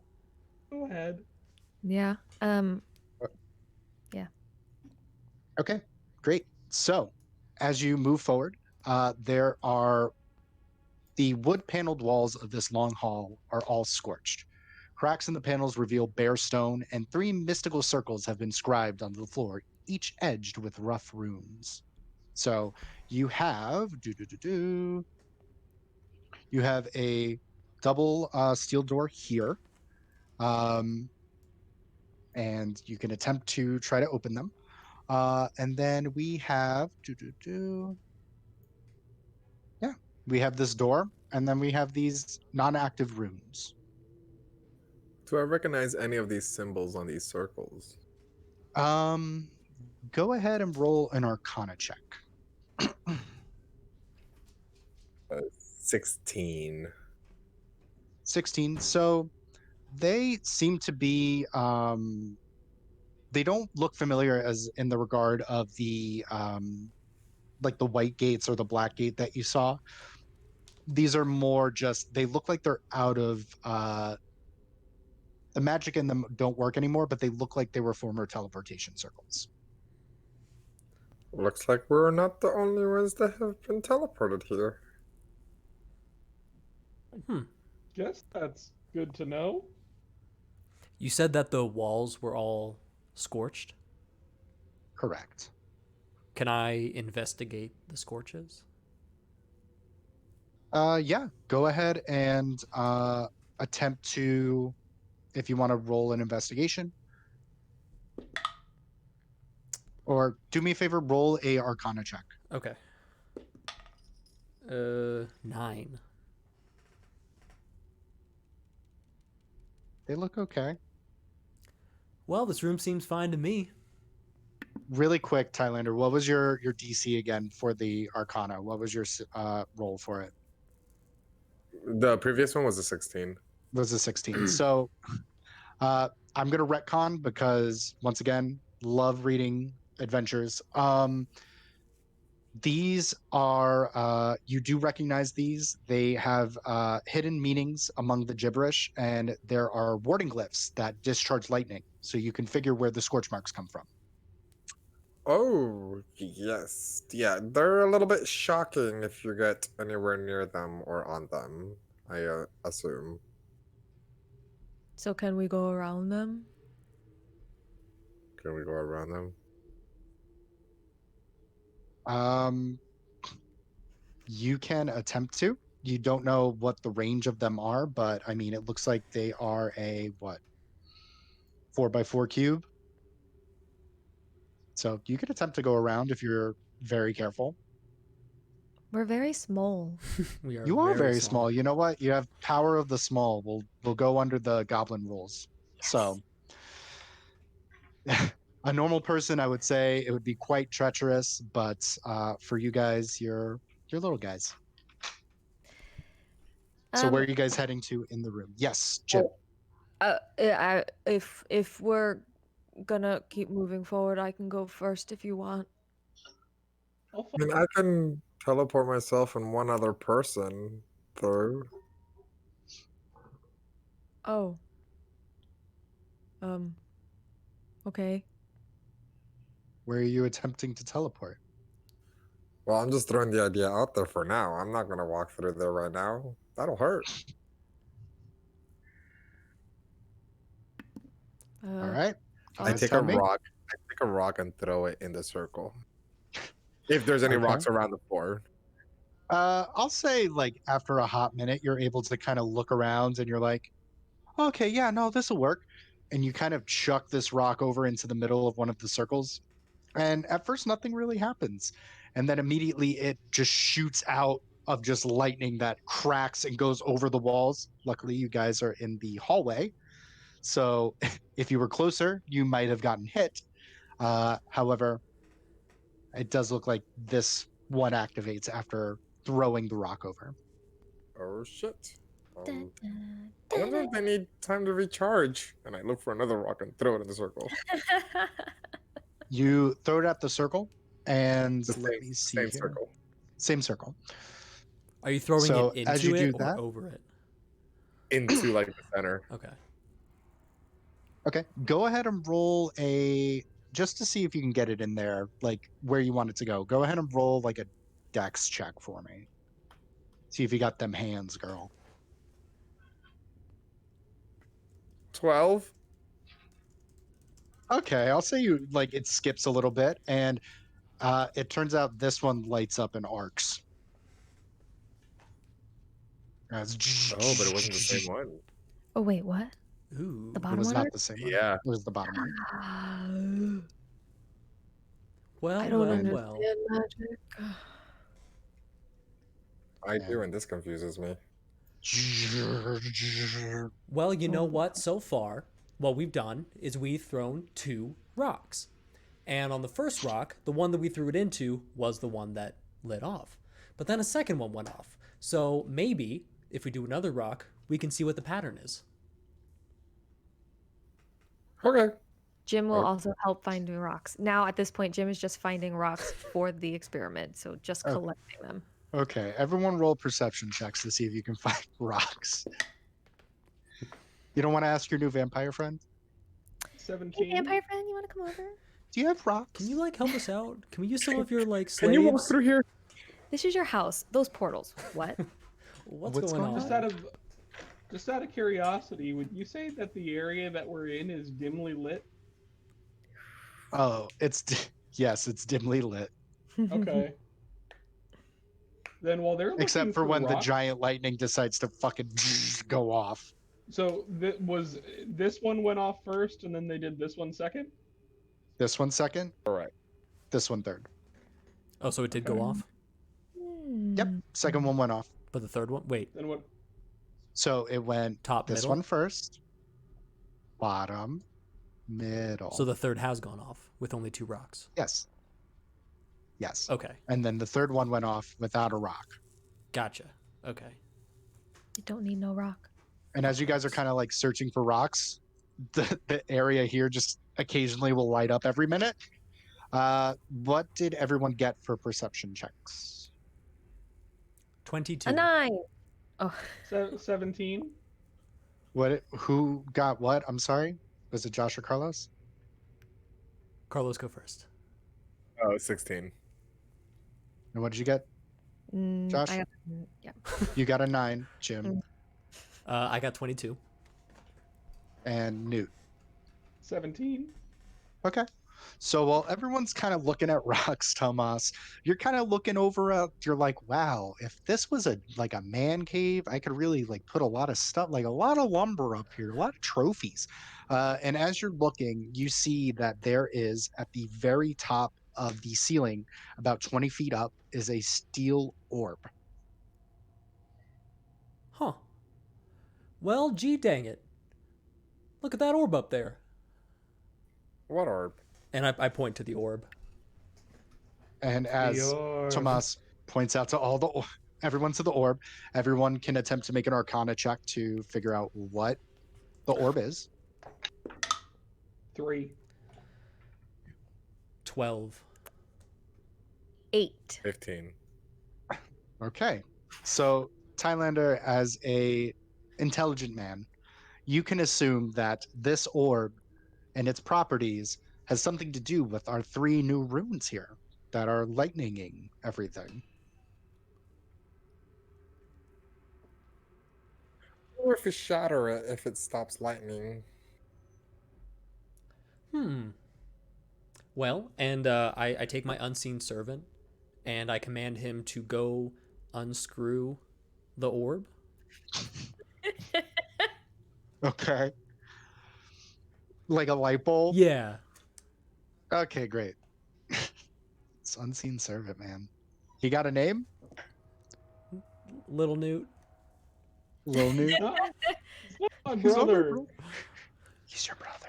Go ahead. Yeah. Okay, great. So as you move forward, there are the wood paneled walls of this long hall are all scorched. Cracks in the panels reveal bare stone, and 3 mystical circles have been scribed onto the floor, each edged with rough runes. So you have you have a double steel door here, and you can attempt to try to open them. And then we have yeah, we have this door, and then we have these non-active runes. Do I recognize any of these symbols on these circles? Go ahead and roll an Arcana check. 16. 16. So they seem to be they don't look familiar as in the regard of the like the white gates or the black gate that you saw. These are more just they look like they're out of the magic in them don't work anymore, but they look like they were former teleportation circles. Looks like we're not the only ones that have been teleported here. Guess that's good to know. You said that the walls were all scorched. Correct. Can I investigate the scorches? Yeah, go ahead and attempt to, if you want to roll an investigation. Or do me a favor, roll a Arcana check. Okay. 9. They look okay. Well, this room seems fine to me. Really quick, Tylander, what was your DC again for the Arcana? What was your roll for it? The previous one was a 16. It was a 16. So I'm going to retcon because, once again, love reading adventures. These are, you do recognize these. They have hidden meanings among the gibberish, and there are warding glyphs that discharge lightning, so you can figure where the scorch marks come from. Oh, yes. Yeah, they're a little bit shocking if you get anywhere near them or on them, I assume. So can we go around them? Can we go around them? You can attempt to. You don't know what the range of them are, but I mean, it looks like they are a, 4x4 cube. So you could attempt to go around if you're very careful. We're very small. We are You are very small. You know what? You have power of the small. We'll go under the goblin rules. Yes. So a normal person, I would say it would be quite treacherous, but for you guys, you're little guys. So where are you guys heading to in the room? Yes, Jim. If we're gonna keep moving forward, I can go first if you want. I'll I mean, I can teleport myself and one other person through. Oh. Okay. Where are you attempting to teleport? Well, I'm just throwing the idea out there for now. I'm not going to walk through there right now. That'll hurt. All right. I Guys take tell a me. rock. I take a rock and throw it in the circle. If there's any Okay. rocks around the floor. I'll say like after a hot minute, you're able to kind of look around and you're like, okay, yeah, no, this will work. and you kind of chuck this rock over into the middle of one of the circles. And at first, nothing really happens. And then immediately it just shoots out of just lightning that cracks and goes over the walls. Luckily, you guys are in the hallway. So if you were closer, you might have gotten hit. However, it does look like this one activates after throwing the rock over. Oh shit. Dun, dun, I wonder dun, if they need time to recharge. And I look for another rock and throw it in the circle. dun. You throw it at the circle, and The let me see same here. circle. Same circle. Are you throwing So, it as you into do it or that- over it? Into like the center. Okay. Okay, go ahead and roll just to see if you can get it in there, like where you want it to go. Go ahead and roll like a dex check for me. See if you got them hands, girl. 12. Okay, I'll say you like it skips a little bit, and it turns out this one lights up in arcs. Oh, but it wasn't the same one. Oh wait, what? Ooh. The It bottom was one? not the same one. Yeah. It was the bottom one. Well, I don't well, understand well. magic. I do, and this confuses me. Well, you know what? So far, what we've done is we've thrown 2 rocks. And on the first rock, the one that we threw it into was the one that lit off. But then a second one went off. So maybe if we do another rock, we can see what the pattern is. Okay. Jim will Oh. also help find new rocks. Now, at this point, Jim is just finding rocks for the experiment, so just Okay. collecting them. Okay, everyone roll perception checks to see if you can find rocks. You don't want to ask your new vampire friend? 17. Hey, vampire friend, you want to come over? Do you have rocks? Can you like help us out? Can we use some of your like Can you walk slaves? through here? This is your house. Those portals. What? What's What's going going on? on? Just out of curiosity, would you say that the area that we're in is dimly lit? Oh, yes, it's dimly lit. Okay. Then while they're looking Except for when the rocks, giant lightning decides to fucking go off. So was this one went off first, and then they did this one second? This one second, All right. this one third. Oh, so it did go Okay. off? Yep, second one went off. But the third one? Wait, Then what? So it went top, this middle? one first, bottom, middle. So the third has gone off with only 2 rocks. Yes. Yes. Okay, And then the third one went off without a rock. gotcha. Okay. You don't need no rock. And as you guys are kind of like searching for rocks, the area here just occasionally will light up every minute. What did everyone get for perception checks? 22. A 9. Oh, 17. Who got what? I'm sorry. Was it Josh or Carlos? Carlos, go first. Oh, 16. And what did you get? Josh? Yeah. You got a 9, Jim, I got 22. and Newt. 17. Okay. So while everyone's kind of looking at rocks, Tomas, you're kind of looking over at, you're like, wow, if this was a man cave, I could really like put a lot of stuff, like a lot of lumber up here, a lot of trophies. And as you're looking, you see that there is at the very top of the ceiling, about 20 feet up, is a steel orb. Huh. Well, gee dang it. Look at that orb up there. What orb? And I point to the orb. And as Tomas points out to everyone to the orb, everyone can attempt to make an Arcana check to figure out what the orb is. 3. 12. 8. 15. Okay. So, Tylander, as a intelligent man, you can assume that this orb and its properties has something to do with our 3 new runes here that are lightninging everything. Or if it shatter it, if it stops lightning. Well, and I take my unseen servant and I command him to go unscrew the orb. Okay. Like a light bulb? Yeah. Okay, great. It's unseen servant, man. He got a name? Little Newt. Lil Newt? It's not my He's not my brother. bro- He's your brother.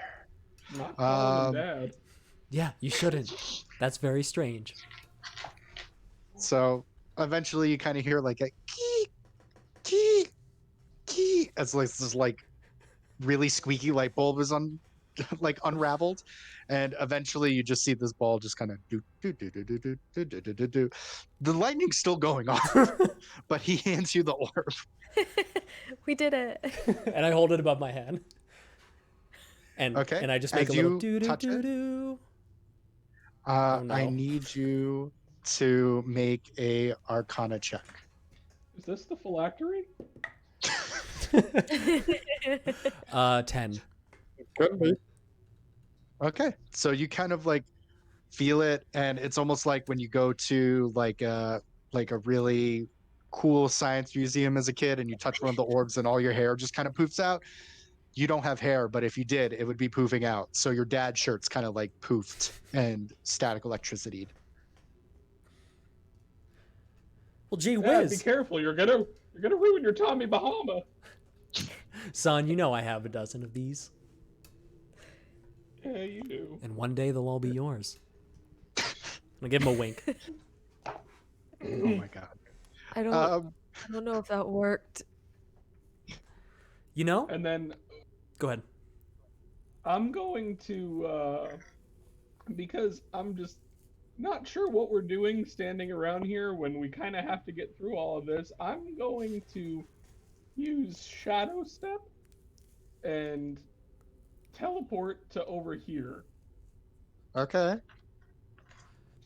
I'm not calling him Um, dad. Yeah, you shouldn't. That's very strange. So eventually you kind of hear like a key, key, key as like this like really squeaky light bulb is like unraveled, and eventually you just see this ball just kind of do do do do do do do do do do do. The lightning's still going off, but he hands you the orb. We did it. And I hold it above my head. And Okay, and I just make as a little you doo doo touch doo it, doo. I no. need you to make a Arcana check. Is this the phylactery? 10. Could be. Okay, so you kind of like feel it, and it's almost like when you go to like a really cool science museum as a kid, and you touch one of the orbs, and all your hair just kind of poofs out. You don't have hair, but if you did, it would be poofing out. So your dad's shirt's kind of like poofed and static electricity. Well, gee Dad, be whiz. careful. You're gonna ruin your Tommy Bahama. Son, you know I have a dozen of these. Yeah, you do. And one day they'll all be yours. I'll give him a wink. Oh my god. I don't know if that worked. You know? And then Go ahead. I'm going to, because I'm just not sure what we're doing standing around here when we kind of have to get through all of this. I'm going to use Shadow Step and teleport to over here Okay.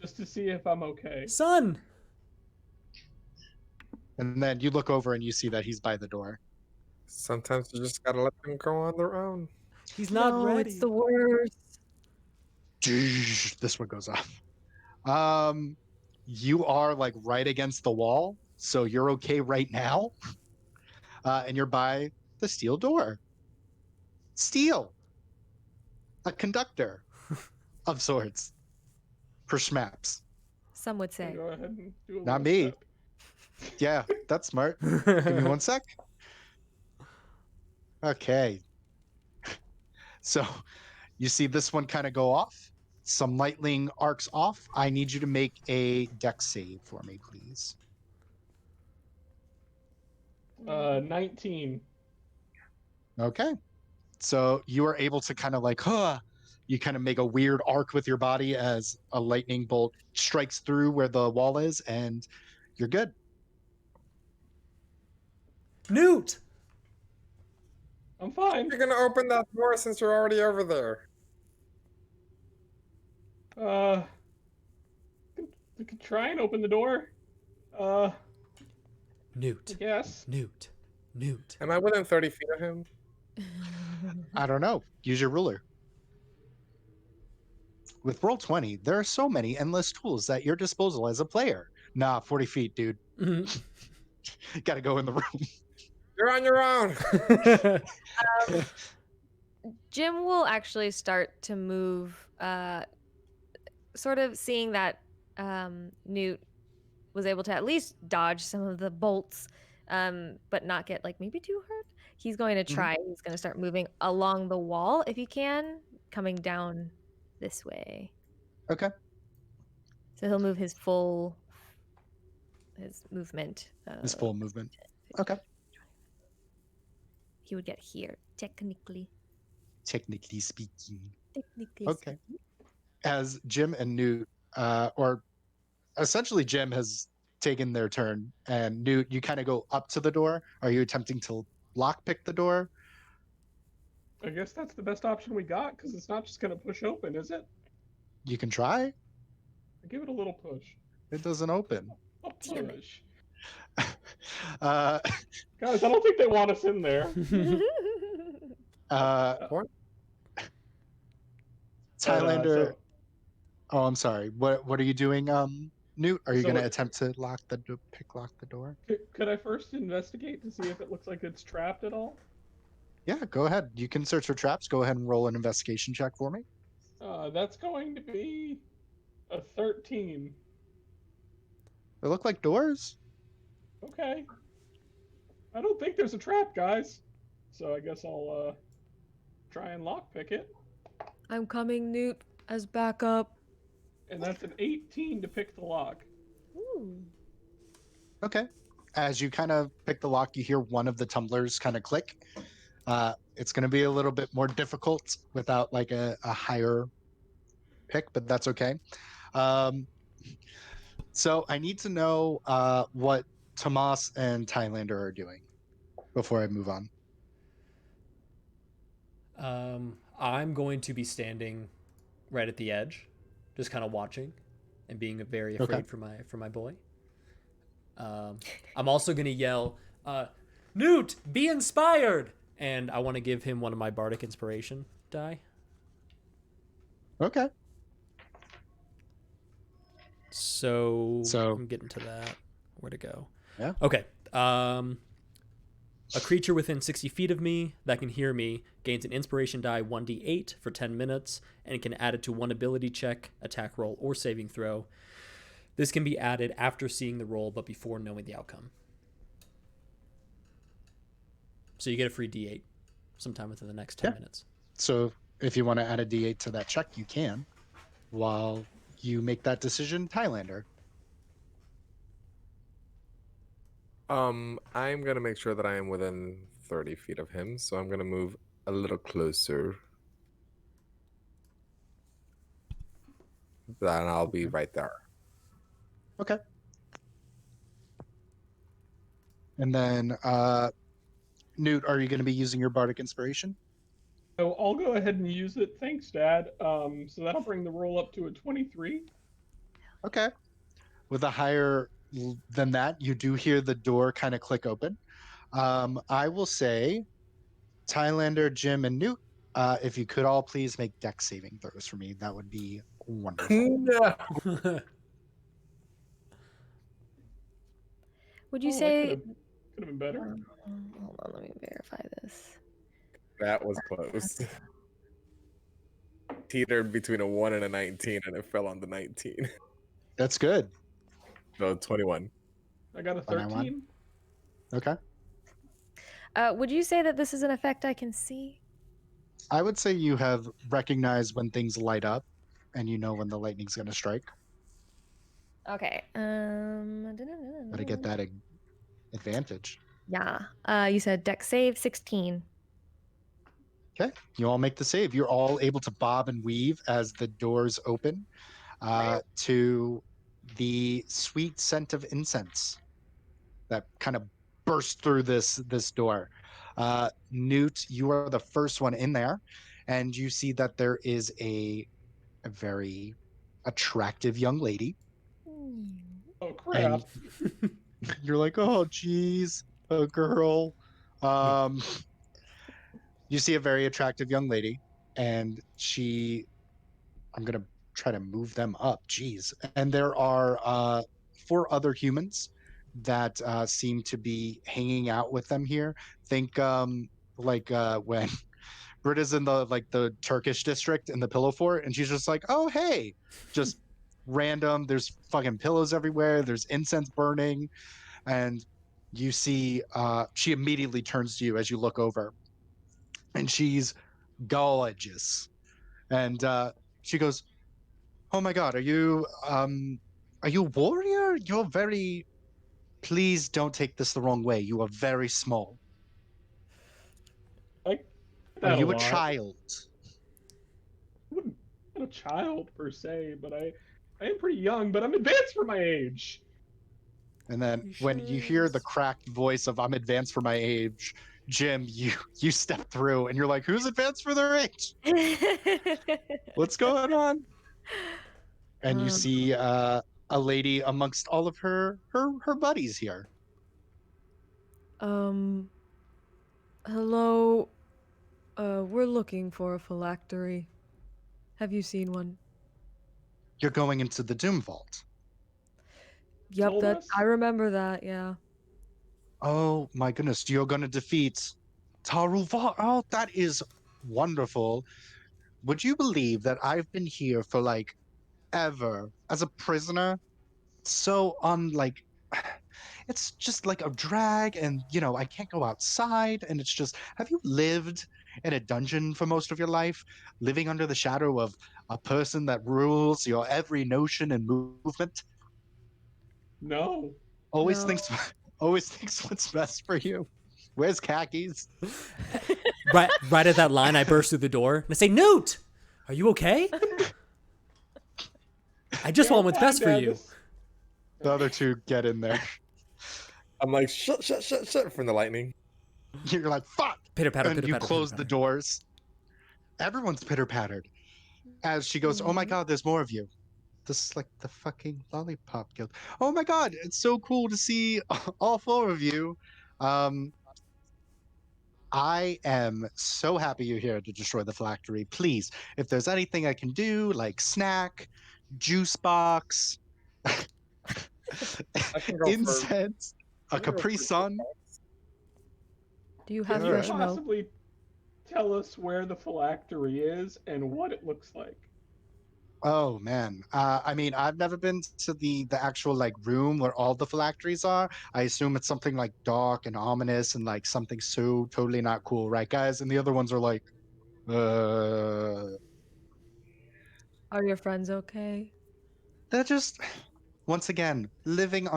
just to see if I'm okay. Son! And then you look over and you see that he's by the door. Sometimes you just gotta let them go on their own. He's not No, ready. it's the worst. This one goes off. You are like right against the wall, so you're okay right now. And you're by the steel door. Steel. A conductor of sorts. For schmaps. Some would say. Go ahead and do a Not little me. step. Yeah, that's smart. Give me one sec. Okay. So you see this one kind of go off. Some lightning arcs off. I need you to make a dex save for me, please. 19. Okay. So you are able to kind of like, you kind of make a weird arc with your body as a lightning bolt strikes through where the wall is, and you're good. Newt! I'm fine. You're gonna open that door since you're already over there. We could try and open the door. Newt. I guess. Newt. Newt. Am I within 30 feet of him? I don't know. Use your ruler. With Roll20, there are so many endless tools at your disposal as a player. Nah, 40 feet, dude. Mhm. Gotta go in the room. You're on your own. Jim will actually start to move, sort of seeing that Newt was able to at least dodge some of the bolts, but not get like maybe too hurt. He's going to try. He's going to start moving along the wall if he can, coming down this way. Okay. So he'll move his movement. His full movement. Okay. He would get here, technically. Technically speaking. Technically. Okay. As Jim and Newt, or essentially Jim has taken their turn, and Newt, you kind of go up to the door. Are you attempting to lockpick the door? I guess that's the best option we got because it's not just gonna push open, is it? You can try. I give it a little push. It doesn't open. A push. uh, Guys, I don't think they want us in there. Tylander. So- Oh, I'm sorry. What are you doing, Newt? Are you So going to it- attempt to lock the door? Could I first investigate to see if it looks like it's trapped at all? Yeah, go ahead. You can search for traps. Go ahead and roll an investigation check for me. That's going to be a 13. They look like doors. Okay. I don't think there's a trap, guys. So I guess I'll try and lockpick it. I'm coming, Newt, as backup. And that's an 18 to pick the lock. Ooh. Okay. As you kind of pick the lock, you hear one of the tumblers kind of click. It's going to be a little bit more difficult without like a higher pick, but that's okay. So I need to know what Tomas and Tylander are doing before I move on. I'm going to be standing right at the edge, just kind of watching and being very afraid for my boy. I'm also going to yell, Newt, be inspired! And I want to give him one of my bardic inspiration die. Okay. So I'm getting to that. Where to go? Yeah. Okay. A creature within 60 feet of me that can hear me gains an inspiration die 1d8 for 10 minutes and can add it to one ability check, attack roll, or saving throw. This can be added after seeing the roll but before knowing the outcome. So you get a free d8 sometime within the next 10 minutes. So if you want to add a d8 to that check, you can. While you make that decision, Tylander. I'm gonna make sure that I am within 30 feet of him, so I'm gonna move a little closer. Then I'll be right there. Okay. And then, Newt, are you going to be using your bardic inspiration? So I'll go ahead and use it. Thanks, Dad. So that'll bring the roll up to a 23. Okay. With a higher than that, you do hear the door kind of click open. I will say, Tylander, Jim, and Newt, if you could all please make dex saving throws for me, that would be wonderful. No. Would you say? Could have been better. Hold on, let me verify this. That was close. Teetered between a 1 and a 19, and it fell on the 19. That's good. So 21. I got a 13. Okay. Would you say that this is an effect I can see? I would say you have recognized when things light up, and you know when the lightning's going to strike. Okay. Got to get that advantage. Yeah. You said dex save 16. Okay. You all make the save. You're all able to bob and weave as the doors open to the sweet scent of incense that kind of burst through this door. Newt, you are the first one in there, and you see that there is a very attractive young lady. Oh, crap. And you're like, oh, geez, a girl. You see a very attractive young lady, and I'm going to try to move them up. Geez. And there are 4 other humans that seem to be hanging out with them here. Think when Britta's in the Turkish district in the pillow fort, and she's just like, oh, hey, just random. There's fucking pillows everywhere. There's incense burning. And you see she immediately turns to you as you look over. And she's gorgeous. And she goes, oh my God, are you a warrior? You're very, please don't take this the wrong way. You are very small. I get Are that you a lot. child? I wouldn't be a child per se, but I am pretty young, but I'm advanced for my age. And then when you hear the cracked voice of I'm advanced for my age, Jim, you step through and you're like, who's advanced for their age? What's going on? And you see a lady amongst all of her buddies here. Hello. We're looking for a phylactery. Have you seen one? You're going into the Doom Vault. Yep, Told us? I remember that, yeah. Oh my goodness, you're going to defeat Taruva, oh, that is wonderful. Would you believe that I've been here for like ever as a prisoner? So unlike it's just like a drag, and I can't go outside, and it's just, have you lived in a dungeon for most of your life, living under the shadow of a person that rules your every notion and movement? No. Always No. thinks always thinks what's best for you. Where's khakis? Right at that line, I burst through the door and I say, "Newt, are you okay? I just want what's best for you." The other two get in there. I'm like, shut from the lightning. You're like, fuck! Pitter patter, And pitter you patter. close the doors. Everyone's pitter pattered. As she goes, oh my god, there's more of you. This is like the fucking Lollipop Guild. Oh my god, it's so cool to see all four of you. I am so happy you're here to destroy the phylactery. Please, if there's anything I can do, like snack, juice box, I can go incense, a Capri Sun. Do you Can have you fresh milk? possibly tell us where the phylactery is and what it looks like? Oh man, I mean, I've never been to the actual like room where all the phylacteries are. I assume it's something like dark and ominous and like something so totally not cool, right, guys? And the other ones are like, Are your friends okay? they're just once again living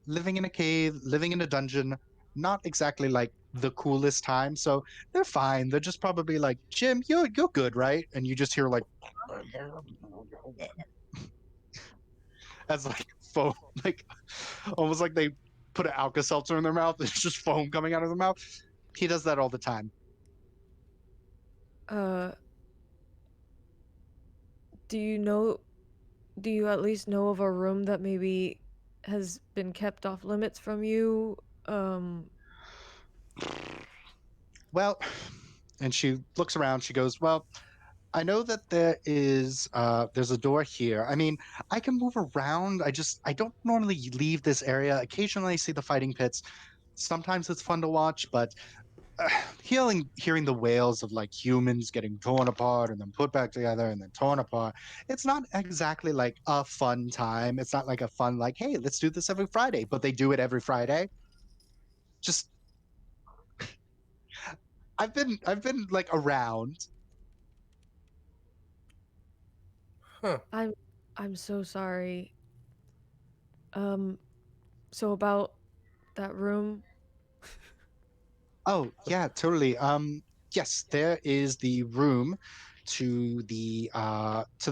living in a cave, living in a dungeon, not exactly like the coolest time. So they're fine. They're just probably like, Jim, you're good, right? And you just hear like as like foam, like almost like they put an Alka-Seltzer in their mouth. It's just foam coming out of their mouth. He does that all the time. Do you at least know of a room that maybe has been kept off limits from you? Well, and she looks around. She goes, well, I know that there's a door here. I mean, I can move around. I don't normally leave this area. Occasionally I see the fighting pits. Sometimes it's fun to watch, but hearing the wails of like humans getting torn apart and then put back together and then torn apart, it's not exactly like a fun time. It's not like a fun like, hey, let's do this every Friday, but they do it every Friday. Just I've been like around. Huh. I'm so sorry. So about that room. Oh, yeah, totally. Yes, there is the room to the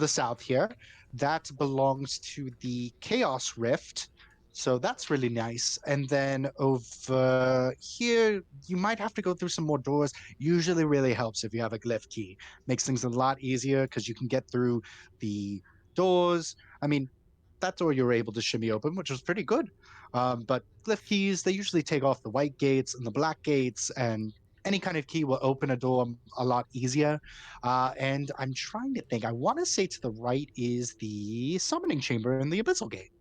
south here. That belongs to the Chaos Rift. So that's really nice. And then over here, you might have to go through some more doors. Usually really helps if you have a glyph key. Makes things a lot easier because you can get through the doors. I mean, that door you were able to shimmy open, which was pretty good. But glyph keys, they usually take off the white gates and the black gates, and any kind of key will open a door a lot easier. And I'm trying to think. I want to say to the right is the summoning chamber and the abyssal gate.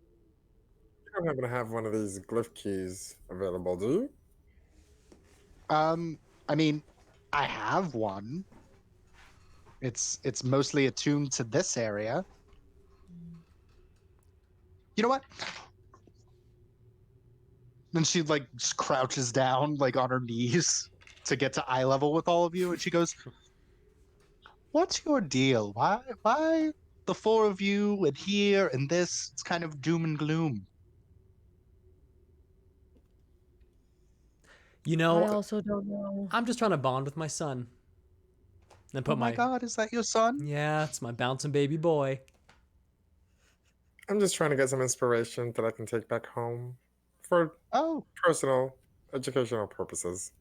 You don't happen to have one of these glyph keys available, do you? I mean, I have one. It's mostly attuned to this area. You know what? Then she like crouches down like on her knees to get to eye level with all of you, and she goes, what's your deal? Why the four of you and here and this? It's kind of doom and gloom. You I know, also don't know. I'm just trying to bond with my son. Then put Oh my god, is that your son? Yeah, it's my bouncing baby boy. I'm just trying to get some inspiration that I can take back home for Oh, personal, educational purposes.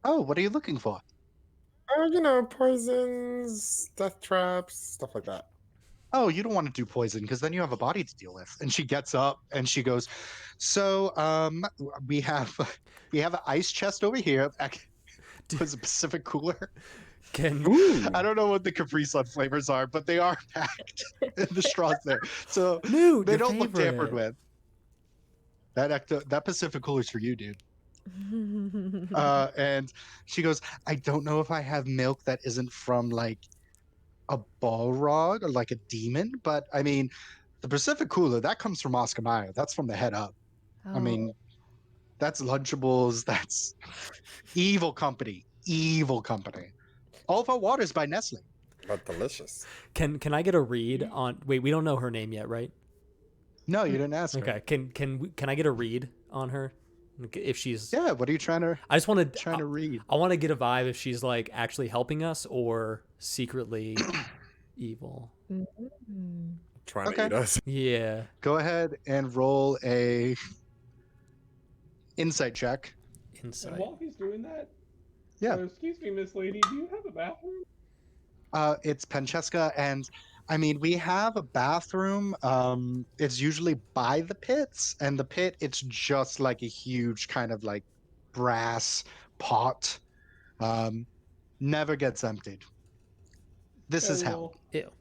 what are you looking for? Poisons, death traps, stuff like that. Oh, you don't want to do poison because then you have a body to deal with. And she gets up and she goes, so we have an ice chest over here. Was a Pacific cooler. I don't know what the Capri Sun flavors are, but they are packed in the straws there. So Newt, they your don't look tampered favorite. with. That Pacific cooler's for you, dude. And she goes, I don't know if I have milk that isn't from like a Balrog or like a demon, but I mean, the Pacific Cooler, that comes from Oscar Mayer. That's from the head up. I Oh. mean, that's Lunchables. That's evil company. Evil company. All of our water's by Nestle. But delicious. Can I get a read on? Wait, we don't know her name yet, right? No, you didn't ask her. Okay. Can I get a read on her? If she's Yeah, what are you trying to I just want trying to read? I want to get a vibe if she's like actually helping us or secretly evil. Trying to Okay. eat us. Yeah. Go ahead and roll a insight check. And Insight. while he's doing that, Yeah. excuse me, Miss Lady, do you have a bathroom? It's Pencheska, and I mean we have a bathroom. It's usually by the pits, and the pit it's just like a huge kind of like brass pot. Never gets emptied. This is hell. Ew.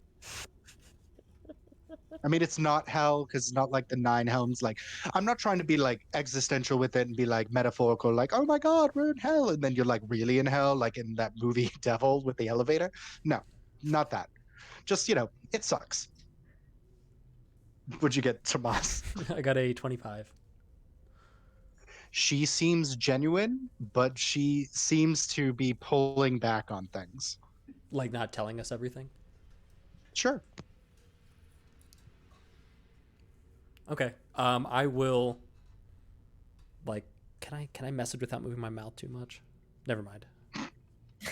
I mean, it's not hell because it's not like the nine helms. Like, I'm not trying to be like existential with it and be like metaphorical, like, oh my God, we're in hell. And then you're like really in hell, like in that movie Devil with the elevator. No, not that. Just, it sucks. What'd you get, Tomas? I got a 25. She seems genuine, but she seems to be pulling back on things. Like not telling us everything. Sure. Okay. I will. Like, can I message without moving my mouth too much? Never mind.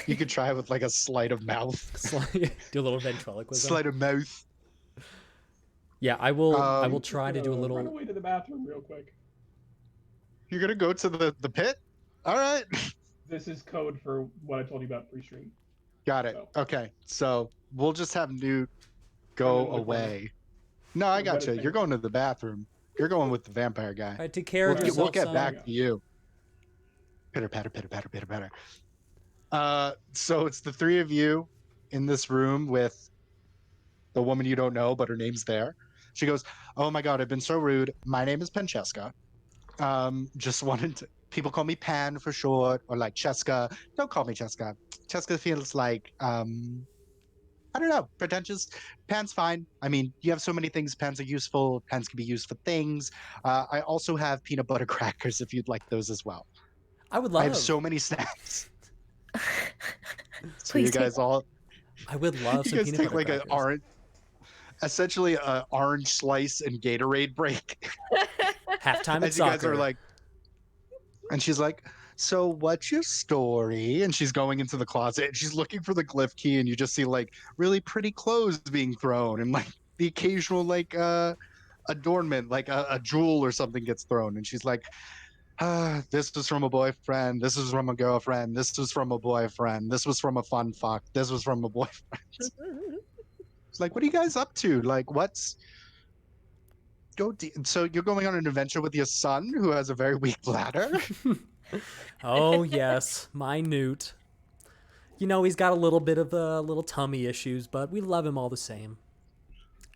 You could try with like a sleight of mouth. Do a little ventriloquism. Sleight of mouth. Yeah, I will. I will try to do a Run little. away to the bathroom real quick. You're gonna go to the pit? All right. This is code for what I told you about pre-stream. Got it. So. Okay, so we'll just have Newt I'm go in the away. No, I got you. You're going to the bathroom. You're going with the vampire guy. All right, take care of We'll yourself. get son. back to you. Pitter patter, pitter patter, pitter patter. So it's the three of you in this room with the woman you don't know, but her name's there. She goes, "Oh my God, I've been so rude. My name is Pencheska. Just wanted to. People call me Pan for short, or like Cheska. Don't call me Cheska. Cheska feels like I don't know, pretentious. Pan's fine. I mean, you have so many things. Pans are useful. Pans can be used for things. I also have peanut butter crackers if you'd like those as well. I would love. I have so many snacks. So Please you guys all, I would love you some guys peanut take butter like crackers. an orange, essentially an orange slice and Gatorade break. Halftime at As you guys soccer. are like, and she's like, so what's your story? And she's going into the closet and she's looking for the glyph key, and you just see like really pretty clothes being thrown and like the occasional like adornment, like a jewel or something gets thrown, and she's like, this was from a boyfriend, this was from a girlfriend, this was from a boyfriend, this was from a fun fuck, this was from a boyfriend. It's like, what are you guys up to? Like, what's so you're going on an adventure with your son who has a very weak bladder? Oh yes, my Newt. You know, he's got a little bit of little tummy issues, but we love him all the same.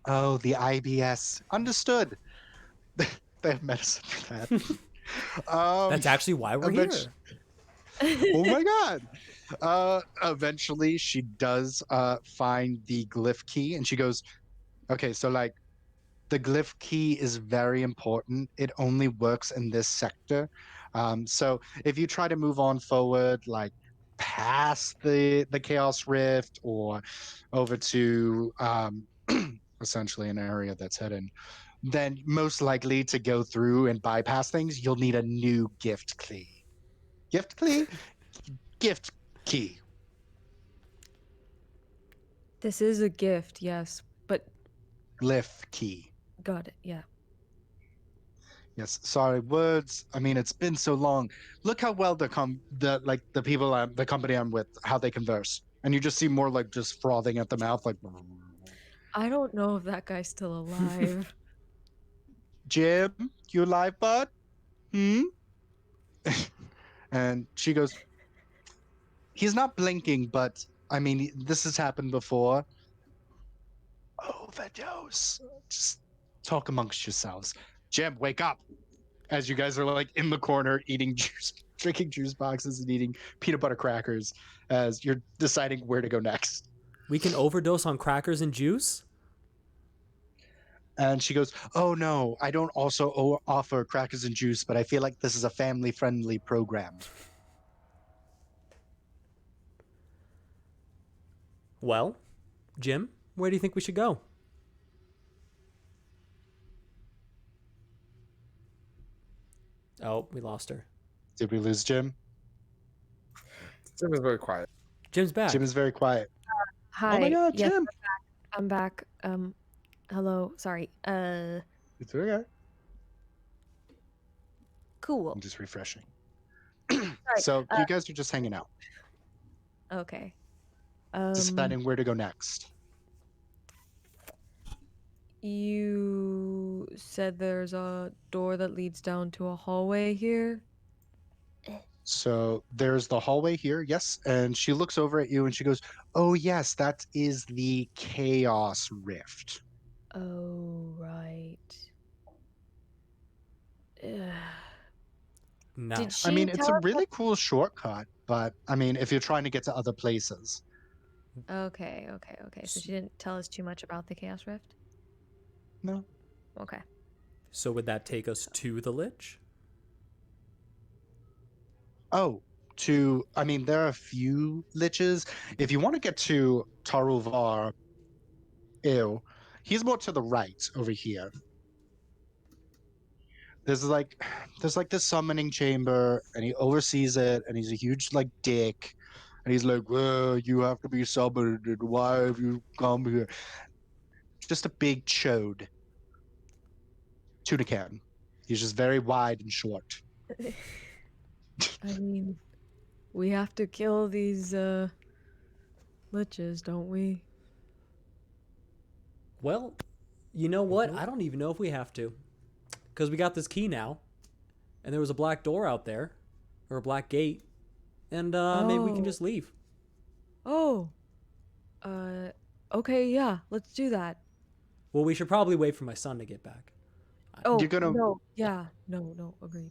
Oh, the IBS. Understood. They have medicine for that. That's actually why we're here. Oh my God. Eventually, she does find the glyph key, and she goes, okay, so like the glyph key is very important. It only works in this sector. So if you try to move on forward, like past the Chaos Rift or over to essentially an area that's hidden, then most likely to go through and bypass things, you'll need a new gift key. Gift key? Gift key. This is a gift, yes, but Glyph key. got it. Yeah. Yes, sorry, words. I mean, it's been so long. Look how well the company I'm with, how they converse, and you just see more like just frothing at the mouth, like. I don't know if that guy's still alive. Jim, you alive, bud? And she goes, he's not blinking, but I mean, this has happened before. Overdose. Just talk amongst yourselves. Jim, wake up. as you guys are like in the corner eating juice, drinking juice boxes and eating peanut butter crackers as you're deciding where to go next. We can overdose on crackers and juice? And she goes, "Oh no, I don't also offer crackers and juice, but I feel like this is a family-friendly program." Well, Jim, where do you think we should go? Oh, we lost her. Did we lose Jim? Jim is very quiet. Jim's back. Jim is very quiet. Hi. Oh my god, yes, Jim! I'm back. Hello. Sorry. It's okay. Cool. I'm just refreshing. Sorry. So you guys are just hanging out, Okay. deciding where to go next. You said there's a door that leads down to a hallway here. So there's the hallway here, yes, and she looks over at you and she goes, "Oh yes, that is the Chaos Rift." Oh, right. Ugh. No. Did she I mean, it's a tell- really cool shortcut, but I mean, if you're trying to get to other places. Okay. So she didn't tell us too much about the Chaos Rift? No. Okay. So would that take us to the Lich? Oh, I mean, there are a few liches. If you want to get to Taruvar, he's more to the right over here. There's like this summoning chamber, and he oversees it, and he's a huge like dick, and he's like, "Well, you have to be summoned, and why have you come here?" Just a big chode. Tuna can. He's just very wide and short. I mean, we have to kill these liches, don't we? Well, you know what? I don't even know if we have to. Because we got this key now. And there was a black door out there. Or a black gate. And maybe we can Oh. just leave. Oh. Okay, yeah, let's do that. Well, we should probably wait for my son to get back. Oh, You're gonna- no, yeah, no, agreed.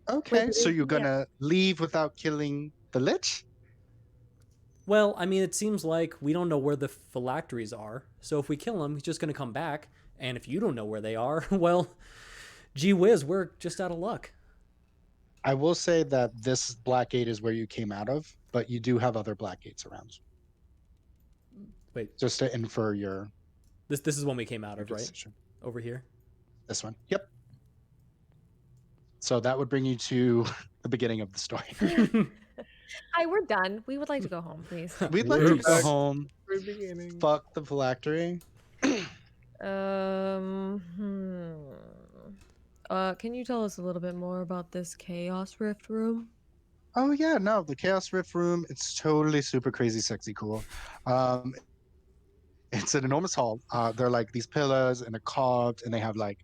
Okay, but so it- you're yeah. gonna leave without killing the Lich? Well, I mean, it seems like we don't know where the phylacteries are. So if we kill him, he's just going to come back. And if you don't know where they are, well, gee whiz, we're just out of luck. I will say that this black gate is where you came out of, but you do have other black gates around. Wait, Just to infer your this is one we came out of, right? decision. Over here. This one. Yep. So that would bring you to the beginning of the story. Hi, we're done. We would like to go home, please. We'd like to Oops. go home, Very beginning. fuck the phylactery. Can you tell us a little bit more about this Chaos Rift room? Oh yeah, no, the Chaos Rift room, it's totally super crazy, sexy, cool. It's an enormous hall. They're like these pillars and they're carved and they have like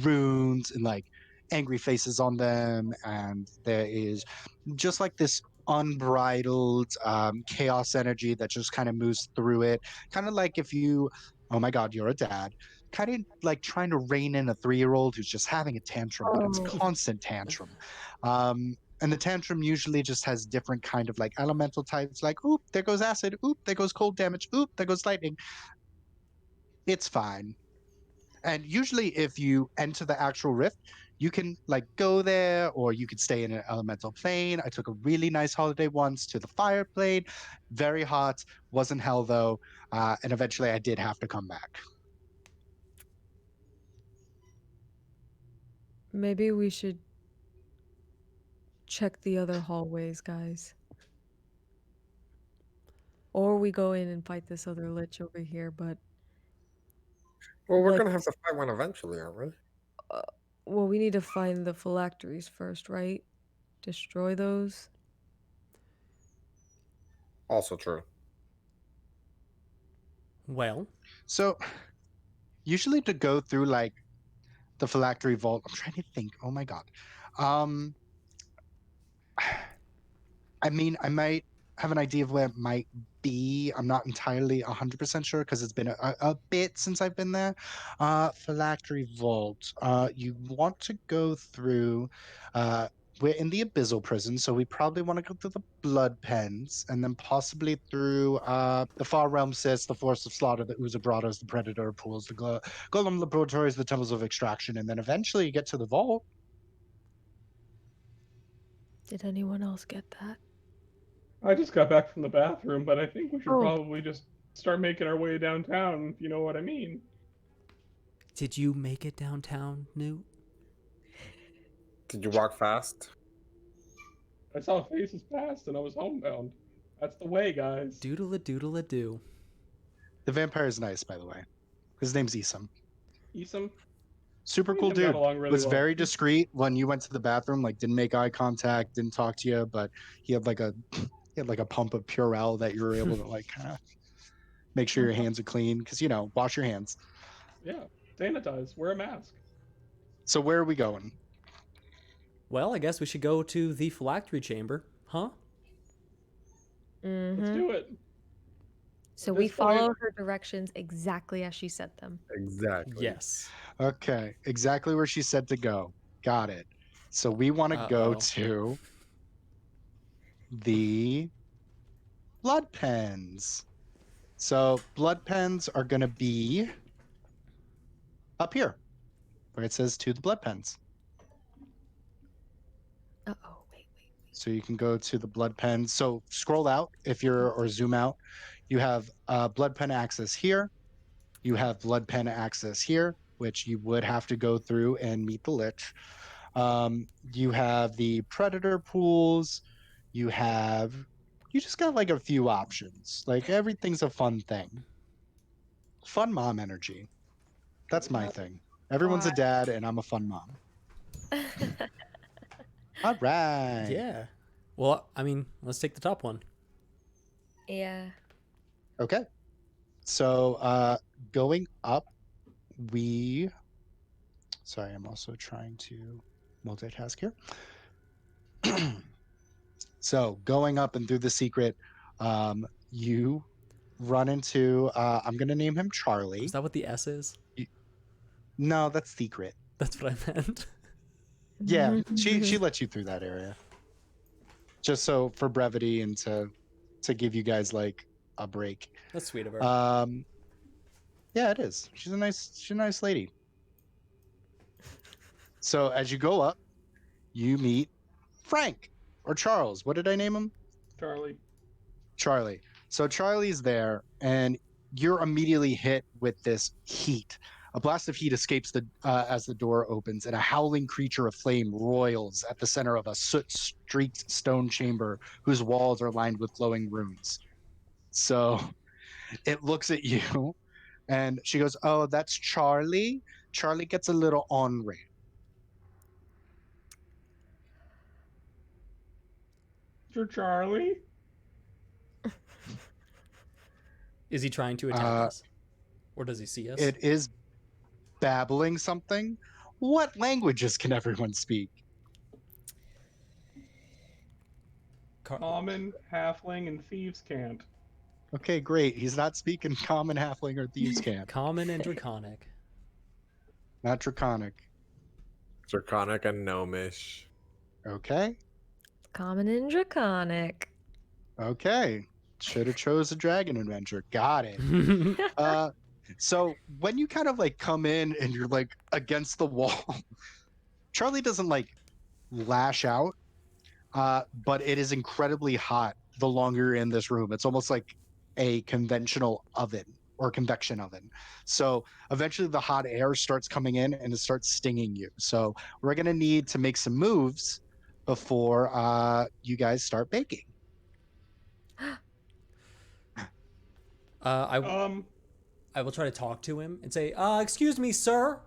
runes and like angry faces on them, and there is just like this unbridled chaos energy that just kind of moves through it, kind of like if you, oh my god, you're a dad, kind of like trying to rein in a 3-year-old who's just having a tantrum, but it's Oh. constant tantrum. And the tantrum usually just has different kind of like elemental types, like oop, there goes acid, oop, there goes cold damage, oop, there goes lightning. It's fine. And usually if you enter the actual rift, you can like go there or you could stay in an elemental plane. I took a really nice holiday once to the fire plane. Very hot, wasn't hell though. And eventually I did have to come back. Maybe we should check the other hallways, guys. Or we go in and fight this other lich over here, but Well, we're Like- gonna have to fight one eventually, aren't we? well, we need to find the phylacteries first, right? Destroy those. Also true. Well, So usually to go through like the phylactery vault, I'm trying to think. Oh my god. I mean, I might have an idea of where it might be. I'm not entirely 100% sure because it's been a bit since I've been there. Phylactery Vault. You want to go through. We're in the Abyssal Prison, so we probably want to go through the Blood Pens, and then possibly through the Far Realm Cyst, the Force of Slaughter, the Uzagrados, the Predator Pools, the Golem Laboratories, the Temples of Extraction, and then eventually you get to the Vault. Did anyone else get that? I just got back from the bathroom, but I think we should Oh. probably just start making our way downtown, if you know what I mean. Did you make it downtown, Newt? Did you walk fast? I saw faces past and I was homebound. That's the way, guys. Doodle-a-doodle-a-doo. The vampire is nice, by the way. His name's Isam. Isam? Super Me cool and him got dude. along really Was well. very discreet when you went to the bathroom. Like didn't make eye contact, didn't talk to you, but he had like a pump of Purell that you were able to like make sure your hands are clean because wash your hands. Yeah, sanitize, wear a mask. So where are we going? Well, I guess we should go to the phylactery chamber, huh? Let's do it. So At we this point- follow her directions exactly as she said them. Exactly. Yes. Okay, exactly where she said to go. Got it. So we want to go Uh-oh. to the blood pens. So blood pens are going to be up here where it says to the blood pens. Uh-oh, wait. So you can go to the blood pens. So scroll out or zoom out. You have blood pen access here. You have blood pen access here, which you would have to go through and meet the lich. You have the predator pools. You just got like a few options. Like everything's a fun thing. Fun mom energy. That's my thing. Everyone's a dad and I'm a fun mom. All right. Yeah. Well, I mean, let's take the top one. Yeah. Okay. So going up, sorry, I'm also trying to multitask here. So going up and through the secret, you run into, I'm going to name him Charlie. Is that what the S is? No, that's secret. That's what I meant. Yeah, she let you through that area. Just so for brevity and to give you guys like a break. That's sweet of her. Yeah, it is. She's a nice lady. So as you go up, you meet Frank or Charles. What did I name him? Charlie. So Charlie's there, and you're immediately hit with this heat. A blast of heat escapes as the door opens, and a howling creature of flame roils at the center of a soot-streaked stone chamber whose walls are lined with glowing runes. So it looks at you, and she goes, "Oh, that's Charlie." Charlie gets a little ornery. Mr. Charlie? Is he trying to attack us? Or does he see us? It is babbling something. What languages can everyone speak? Common, halfling, and thieves can't. Okay, great. He's not speaking common, halfling, or thieves' camp. Common and draconic. Not draconic. Draconic and gnomish. Okay. Common and draconic. Okay. Should have chose a dragon adventure. Got it. So when you kind of like come in and you're like against the wall, Charlie doesn't like lash out, but it is incredibly hot the longer you're in this room. It's almost like a conventional oven or convection oven. So eventually the hot air starts coming in and it starts stinging you. So we're going to need to make some moves before you guys start baking. I will try to talk to him and say, excuse me, sir,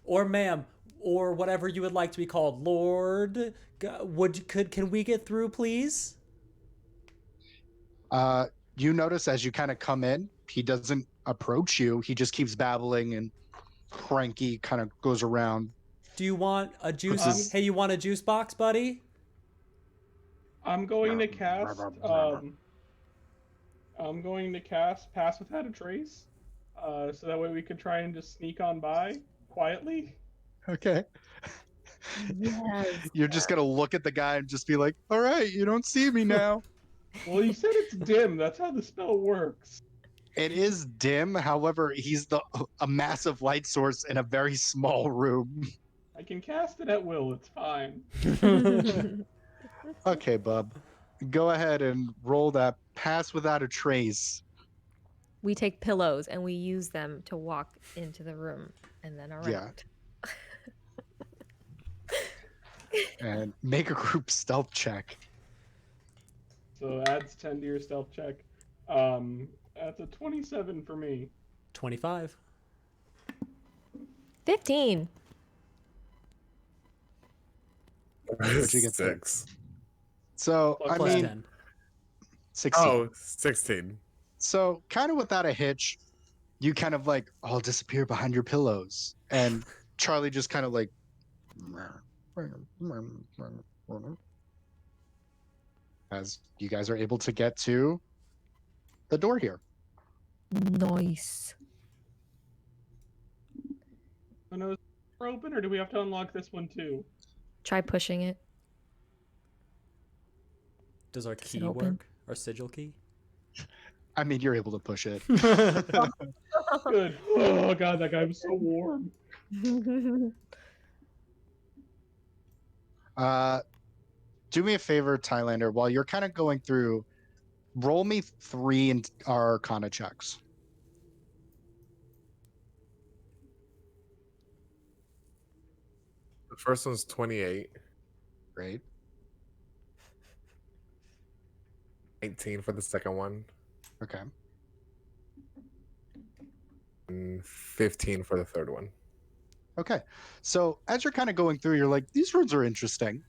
or ma'am, or whatever you would like to be called, Lord. Can we get through, please? You notice as you kind of come in, he doesn't approach you. He just keeps babbling and cranky, kind of goes around. Do you want a juice? Hey, you want a juice box, buddy? I'm going to cast I'm going to cast Pass Without a Trace, so that way we could try and just sneak on by quietly. Okay. Yes. You're just gonna look at the guy and just be like, "All right, you don't see me now." Well, you said it's dim. That's how the spell works. It is dim, however, he's a massive light source in a very small room. I can cast it at will. It's fine. Okay, bub. Go ahead and roll that pass without a trace. We take pillows and we use them to walk into the room and then around. And make a group stealth check. So adds 10 to your stealth check. That's a 27 for me. 25. 15. What'd you get there? 6. So, I Plus mean, 10. 16. Oh, 16. So, kind of without a hitch, you kind of like all disappear behind your pillows. And Charlie just kind of like. As you guys are able to get to the door here. Nice. Oh, no, is it open, or do we have to unlock this one too? Try pushing it. Does our Does it key open? work? Our sigil key? I mean, you're able to push it. Good. Oh god, that guy was so warm. Do me a favor, Tylander. While you're kind of going through, roll me 3 Arcana checks. The first one's 28. Great. 19 for the second one. Okay. And 15 for the third one. Okay. So as you're kind of going through, you're like, these runes are interesting.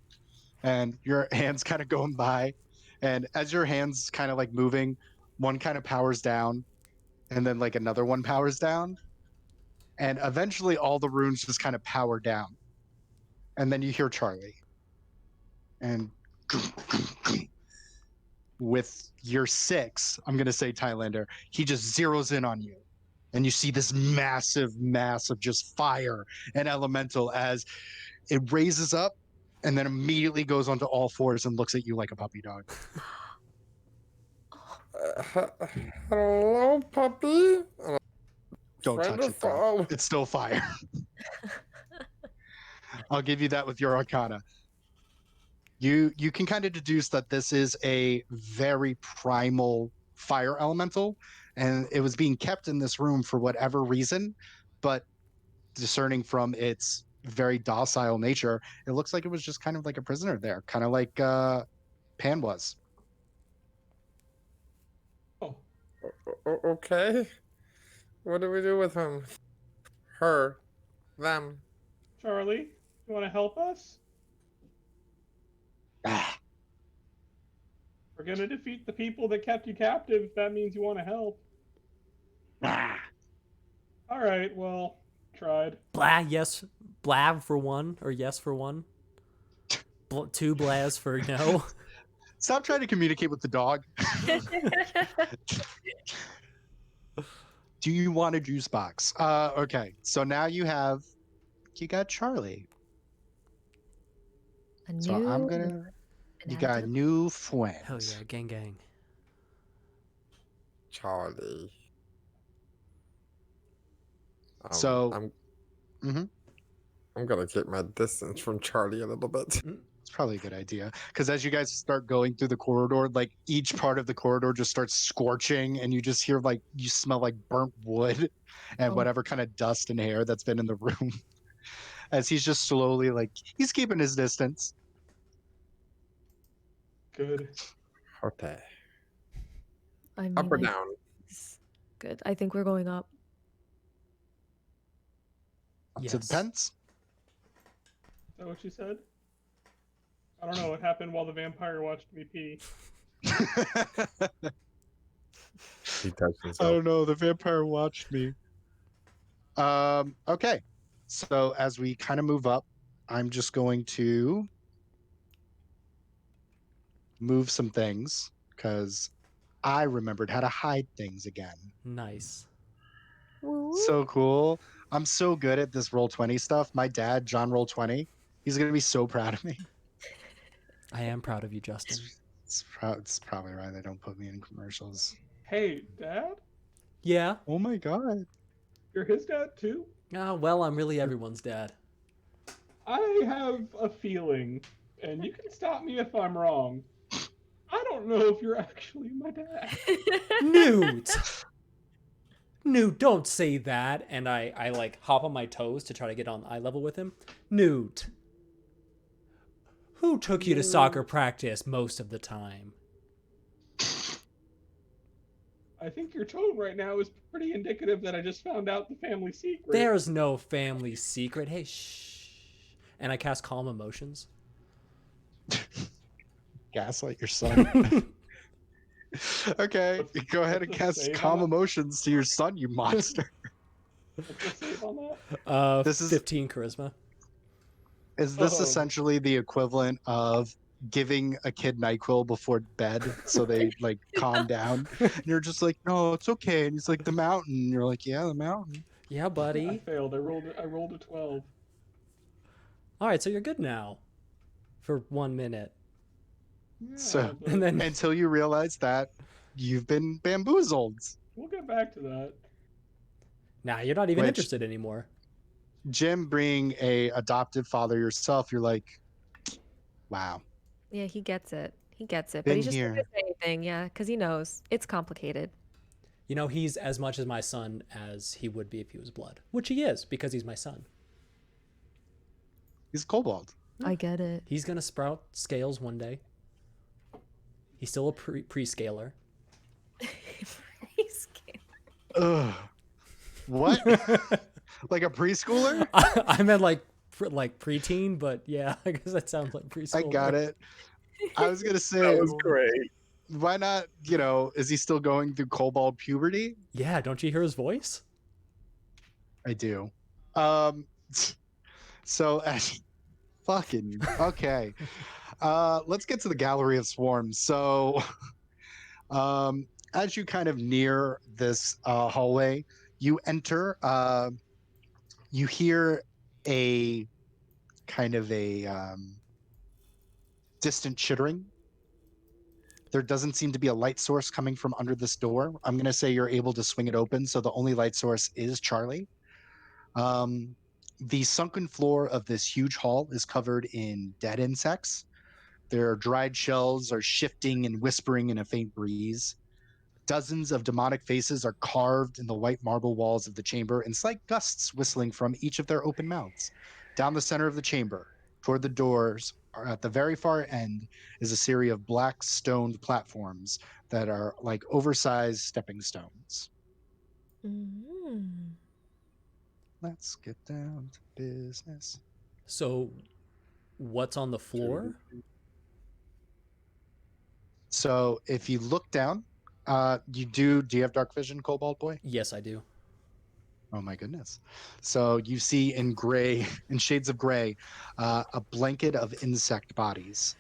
And your hands kind of going by. And as your hands kind of like moving, one kind of powers down. And then like another one powers down. And eventually all the runes just kind of power down. And then you hear Charlie. And with your 6, I'm going to say Tylander, he just zeroes in on you. And you see this massive mass of just fire and elemental as it raises up and then immediately goes onto all 4s and looks at you like a puppy dog. Hello, puppy. Don't Friend touch or it, though. foe? It's still fire. I'll give you that with your Arcana. You can kind of deduce that this is a very primal fire elemental, and it was being kept in this room for whatever reason, but discerning from its very docile nature, it looks like it was just kind of like a prisoner there, kind of like Pan was. Oh, Okay. What do we do with him? Her. Them. Charlie, you want to help us? Ah, We're gonna defeat the people that kept you captive. If that means you want to help. ah. All right. Well, tried. Blah, yes. Blah for 1, or yes for 1. 2 blahs for no. Stop trying to communicate with the dog. Do you want a juice box? Okay, so now you got Charlie. So I'm gonna. You got a new friend. Hell yeah, gang gang. Charlie. So- I'm Mhm. I'm gonna keep my distance from Charlie a little bit. It's probably a good idea because as you guys start going through the corridor, like each part of the corridor just starts scorching, and you just hear like you smell like burnt wood and Oh. whatever kind of dust and hair that's been in the room. As he's just slowly like he's keeping his distance. Good. Okay. I mean, Up or I- down? Good. I think we're going up. Up to the Yes. pens. Is that what you said? I don't know what happened while the vampire watched me pee. He touched I himself. don't know. The vampire watched me. Okay. So as we kind of move up, I'm just going to move some things because I remembered how to hide things again. Nice. Woo. So cool. I'm so good at this Roll20 stuff. My dad, John Roll20, he's going to be so proud of me. I am proud of you, Justin. It's probably why they don't put me in commercials. Hey, Dad? Yeah. Oh my God. You're his dad too? Well, I'm really everyone's dad. I have a feeling, and you can stop me if I'm wrong. I don't know if you're actually my dad. Newt! Newt, don't say that. And I like hop on my toes to try to get on eye level with him. Newt, who took you to soccer practice most of the time? I think your tone right now is pretty indicative that I just found out the family secret. There's no family secret. Hey, shh. And I cast Calm Emotions. Gaslight your son. Okay, go ahead and what's the cast save Calm on that? Emotions to your son, you monster. What's the save on that? This is 15 charisma. Is this Oh. essentially the equivalent of giving a kid NyQuil before bed so they like calm down? And you're just like, no, it's okay. And he's like, the mountain. And you're like, yeah, the mountain. Yeah, I buddy. failed. I rolled a 12. All right, so you're good now for 1 minute. Yeah, So but And then until you realize that you've been bamboozled. we'll get back to that. nah, you're not even Which- interested anymore. Jim, being a adoptive father yourself, you're like, wow. Yeah, he gets it. He gets it. Been But he's just not here. gonna say anything, yeah, because he knows it's complicated. You know, he's as much as my son as he would be if he was blood, which he is because he's my son. He's kobold. I get it. He's gonna sprout scales one day. He's still a pre-scaler. He's scared. Ugh. What? Like a preschooler? I meant like preteen, but yeah, I guess that sounds like preschooler. I got it. I was gonna say, That was great. why not? You know, is he still going through kobold puberty? Yeah, don't you hear his voice? I do. So fucking okay. Let's get to the gallery of swarms. So as you kind of near this hallway, you enter, you hear a kind of a distant chittering. There doesn't seem to be a light source coming from under this door. I'm going to say you're able to swing it open, so the only light source is Charlie. The sunken floor of this huge hall is covered in dead insects. Their dried shells are shifting and whispering in a faint breeze. Dozens of demonic faces are carved in the white marble walls of the chamber, and slight gusts whistling from each of their open mouths. Down the center of the chamber, toward the doors, or at the very far end, is a series of black stoned platforms that are like oversized stepping stones. Mm. Let's get down to business. So, what's on the floor? So if you look down, do you have dark vision, Cobalt Boy? Yes, I do. Oh my goodness. So you see in gray, in shades of gray, a blanket of insect bodies.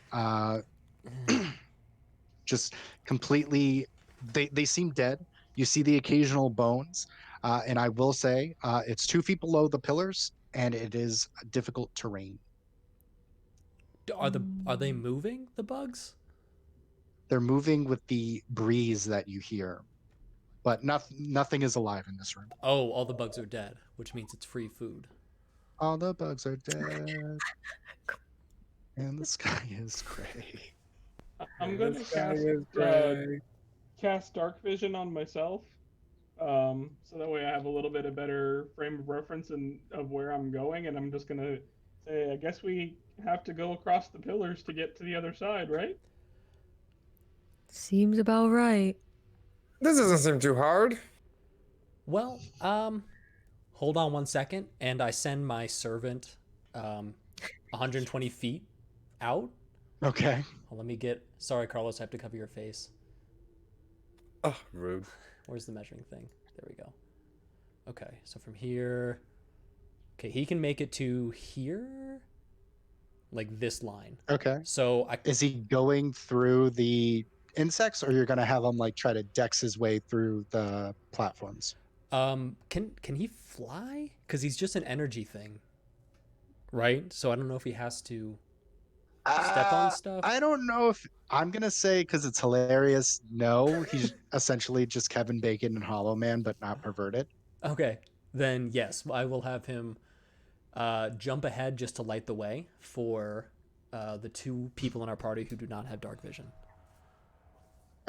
Just completely, they seem dead. You see the occasional bones. And I will say, it's 2 feet below the pillars, and it is difficult terrain. Are they moving, the bugs? They're moving with the breeze that you hear. But nothing is alive in this room. Oh, all the bugs are dead, which means it's free food. All the bugs are dead. And the sky is gray. I'm going to The sky cast is gray. cast dark vision on myself, so that way I have a little bit of better frame of reference and of where I'm going. And I'm just going to say, I guess we have to go across the pillars to get to the other side, right? Seems about right. This doesn't seem too hard. Well, hold on 1 second, and I send my servant 120 feet out. Okay. Well, let me get. Sorry, Carlos, I have to cover your face. Oh, rude. Where's the measuring thing? There we go. Okay, so from here. Okay, he can make it to here, like this line. Okay. So Is he going through the insects, or you're gonna have him like try to dex his way through the platforms? Can he fly? Because he's just an energy thing, right? So I don't know if he has to step on stuff. I don't know if I'm gonna say because it's hilarious. No, he's essentially just Kevin Bacon and Hollow Man, but not perverted. Okay, then yes, I will have him jump ahead just to light the way for the two people in our party who do not have dark vision.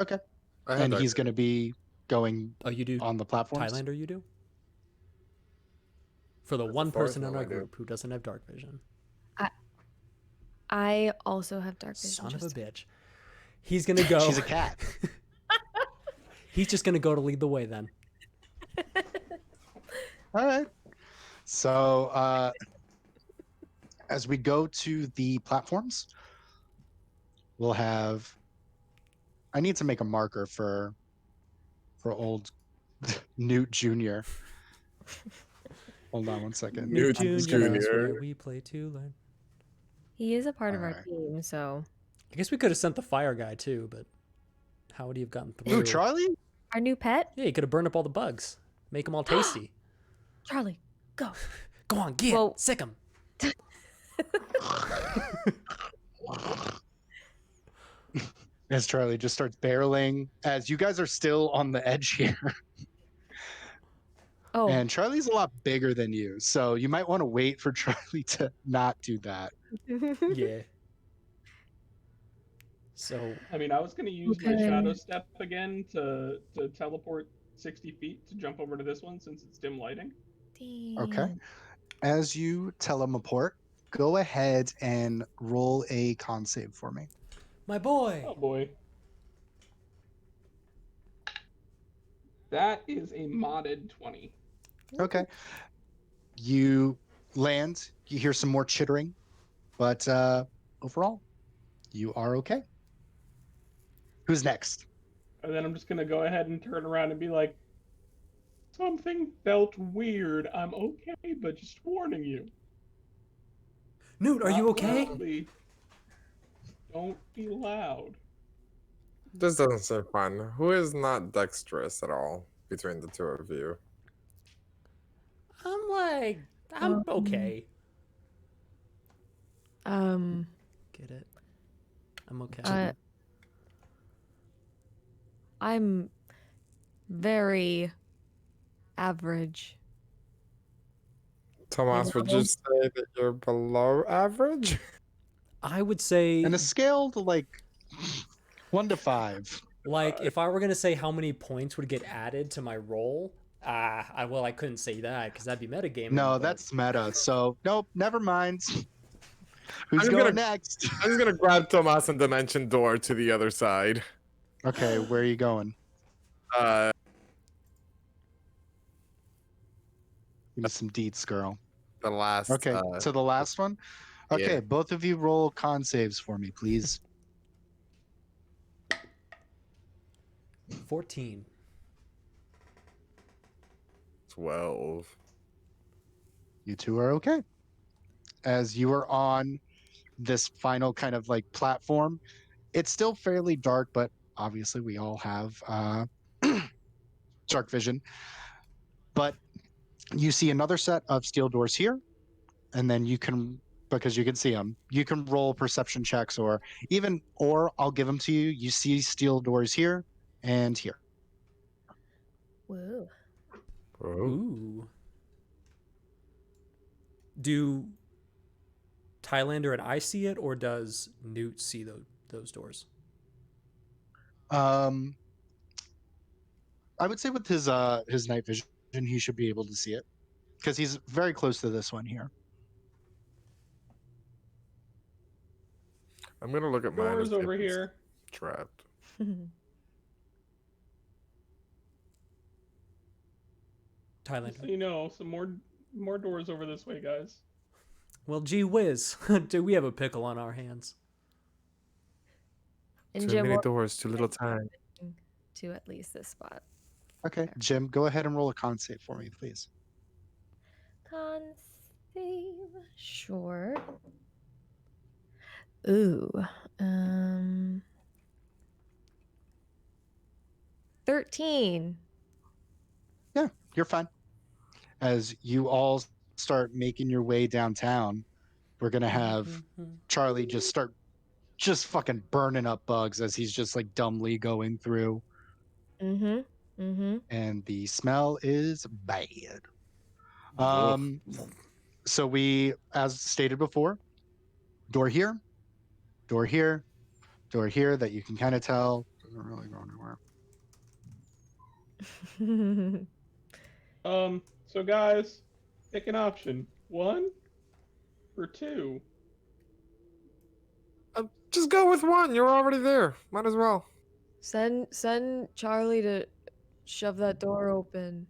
Okay, I have and dark he's vision. gonna be going Oh, you do? on the platforms. Tylander, you do? For the That's one the fourth person in one our I do. group who doesn't have dark vision. I also have dark vision. Son of a just- bitch. He's gonna go. She's a cat. He's just gonna go to lead the way then. All right. So as we go to the platforms, we'll have. I need to make a marker for old Newt Jr. Hold on one second. Newt I'm just Junior gonna- is Jr.. where we play to learn. He is a part of our Alright. team, so I guess we could have sent the fire guy too, but how would he have gotten through? Ooh, Charlie? our new pet, Yeah, he could have burned up all the bugs, make them all tasty. Charlie, go. Go on, get Well- sick him. As Charlie just starts barreling, as you guys are still on the edge here. Oh, And Charlie's a lot bigger than you, so you might want to wait for Charlie to not do that. Yeah. So I mean, I was going to use my Okay. shadow step again to teleport 60 feet to jump over to this one since it's dim lighting. Okay. Damn. As you teleport, go ahead and roll a con save for me. my boy. Oh boy. That is a modded 20. Okay. You land, you hear some more chittering, but overall, you are okay. Who's next? And then I'm just going to go ahead and turn around and be like, something felt weird. I'm okay, but just warning you. Newt, are you Not okay? loudly. Don't be loud. This doesn't seem fun. Who is not dexterous at all between the two of you? I'm okay. Get it? I'm okay. I'm very average. Tomas, would you say that you're below average? I would say And a scale to like 1 to 5. like if I were gonna say how many points would get added to my roll, I couldn't say that because that'd be metagaming. No, but- that's meta. So nope, never mind. Who's I'm going gonna- next? I'm just gonna grab Tomas and dimension door to the other side. Okay, where are you going? Give me some deets, girl. The last. Okay, to the last one. Okay, yeah. both of you roll con saves for me, please. 14. 12. You two are okay. As you are on this final kind of like platform, it's still fairly dark, but obviously we all have dark vision. But you see another set of steel doors here, and then you can, because you can see them, you can roll perception checks or I'll give them to you. You see steel doors here and here. Whoa. Oh. Ooh. Do Tylander and I see it, or does Newt see those doors? I would say with his night vision, he should be able to see it because he's very close to this one here. I'm gonna look at mine. Doors to see if over it's here. Trapped. So Tylander. you know, some more doors over this way, guys. Well, gee whiz, do we have a pickle on our hands? And Too Jim many will doors, too little time. to at least this spot. Okay, Jim, go ahead and roll a con save for me, please. Con save. Sure. Ooh. 13. Yeah, you're fine. As you all start making your way downtown, we're gonna have Charlie just fucking burning up bugs as he's just like dumbly going through, and the smell is bad. So we, as stated before, door here, door here, door here, that you can kind of tell doesn't really go anywhere. So guys, pick an option. 1 or 2. Just go with 1. You're already there. Might as well. Send Charlie to shove that door open.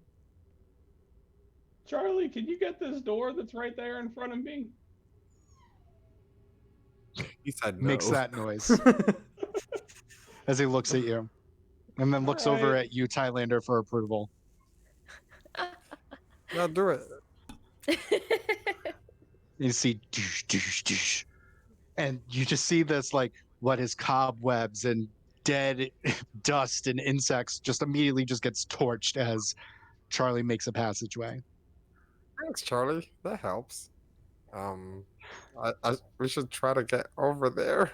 Charlie, can you get this door that's right there in front of me? He said no. Makes that noise as he looks at you, and then looks over at you, Tylander, for approval. Yeah, do it. You see, doosh, doosh, doosh. And you just see this, like, what is cobwebs and dead dust and insects just immediately just gets torched as Charlie makes a passageway. Thanks, Charlie. That helps. We should try to get over there.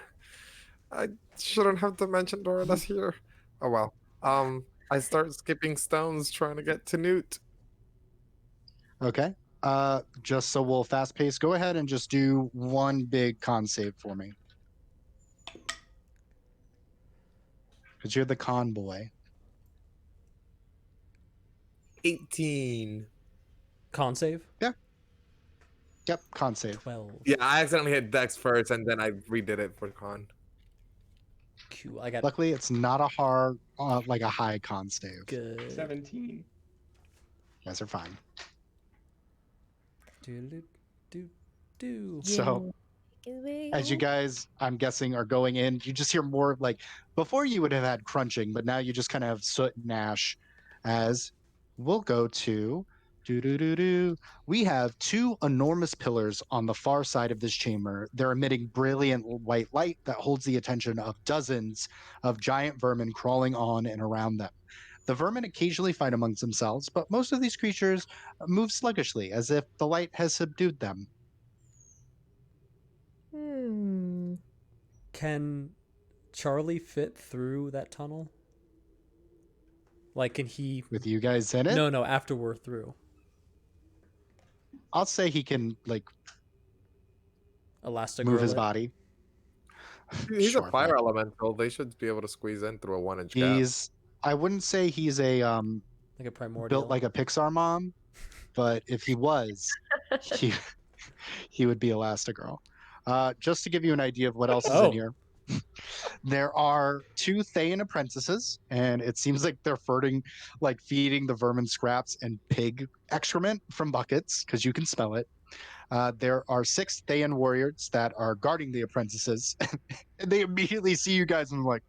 I shouldn't have dimension door us here. Oh well. I start skipping stones trying to get to Newt. Okay. Just so we'll fast pace, go ahead and just do one big con save for me. Because you're the con boy. 18. Con save? Yeah. Yep, con save. 12. Yeah, I accidentally hit Dex first, and then I redid it for con. Cool. I got Luckily, it's not a hard, like a high con save. good. 17. You guys are fine. Do. So, as you guys, I'm guessing, are going in, you just hear more like, before you would have had crunching, but now you just kind of have soot and ash. As we'll go to we have 2 enormous pillars on the far side of this chamber. They're emitting brilliant white light that holds the attention of dozens of giant vermin crawling on and around them. The vermin occasionally fight amongst themselves, but most of these creatures move sluggishly, as if the light has subdued them. Can Charlie fit through that tunnel? Like, can he... With you guys in it? No, after we're through. I'll say he can, like, Elastigirl move his it? body. He's Sure, a fire fine. elemental. They should be able to squeeze in through a 1-inch gap. I wouldn't say he's a Like a primordial? built like a Pixar mom, but if he was, he would be Elastigirl. Just to give you an idea of what else is in here, there are 2 Thayan apprentices, and it seems like they're feeding the vermin scraps and pig excrement from buckets, because you can smell it. There are 6 Thayan warriors that are guarding the apprentices, and they immediately see you guys and are like,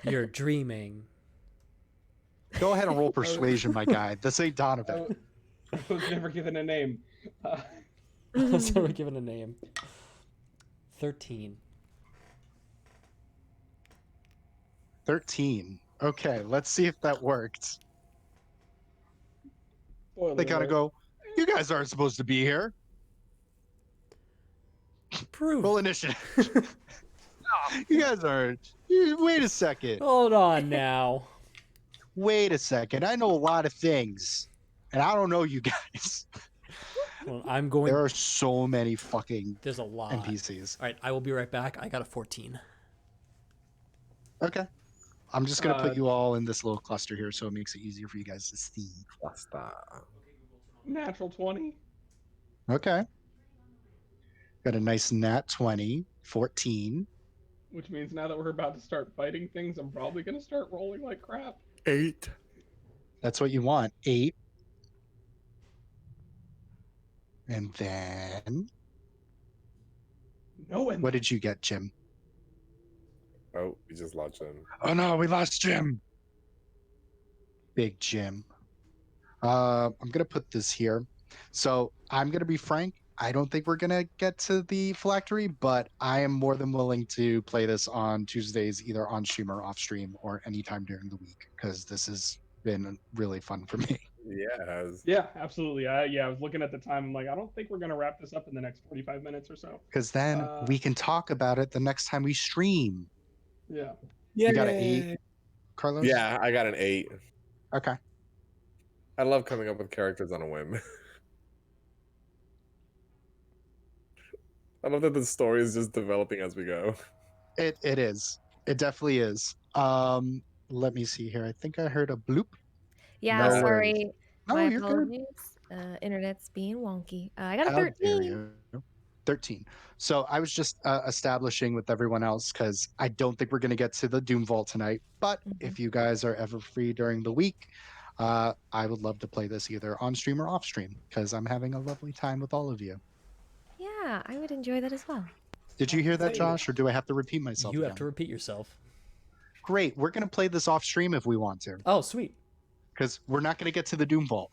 You're dreaming. Go ahead and roll persuasion, my guy. This ain't Donovan. I was never given a name. So we're given a name. 13. 13. Okay, let's see if that worked. Spoiler They kind of alert. go, you guys aren't supposed to be here. Proof. Roll initiative. You guys aren't. Wait a second. Hold on now. Wait a second. I know a lot of things, and I don't know you guys. Well, I'm going... There are so many fucking There's a lot. NPCs. All right, I will be right back. I got a 14. Okay. I'm just going to put you all in this little cluster here so it makes it easier for you guys to see. Natural 20. Okay. Got a nice nat 20, 14. Which means now that we're about to start fighting things, I'm probably going to start rolling like crap. 8. That's what you want. 8. And then... No one. What did you get, Jim? Oh, we just lost him. Oh no, we lost Jim. Big Jim. I'm going to put this here. So I'm going to be frank. I don't think we're gonna get to the phylactery, but I am more than willing to play this on Tuesdays, either on stream or off stream, or anytime during the week, because this has been really fun for me. Yeah. Yeah, absolutely. I was looking at the time. I'm like, I don't think we're gonna wrap this up in the next 45 minutes or so. Because then we can talk about it the next time we stream. Yeah. You got an 8, Carlos? Yeah, I got an 8. Okay. I love coming up with characters on a whim. I love that the story is just developing as we go. It is. It definitely is. Let me see here. I think I heard a bloop. Yeah, No sorry. worries. No, My you're good. apologies. Internet's being wonky. I got a How dare 13. you? 13. So I was just establishing with everyone else, because I don't think we're going to get to the Doom Vault tonight. But if you guys are ever free during the week, I would love to play this either on stream or off stream, because I'm having a lovely time with all of you. Yeah, I would enjoy that as well. Did you hear that, Josh, or do I have to repeat myself? You have to repeat yourself. Great. We're going to play this off stream if we want to. Oh, sweet. Because we're not going to get to the Doom Vault.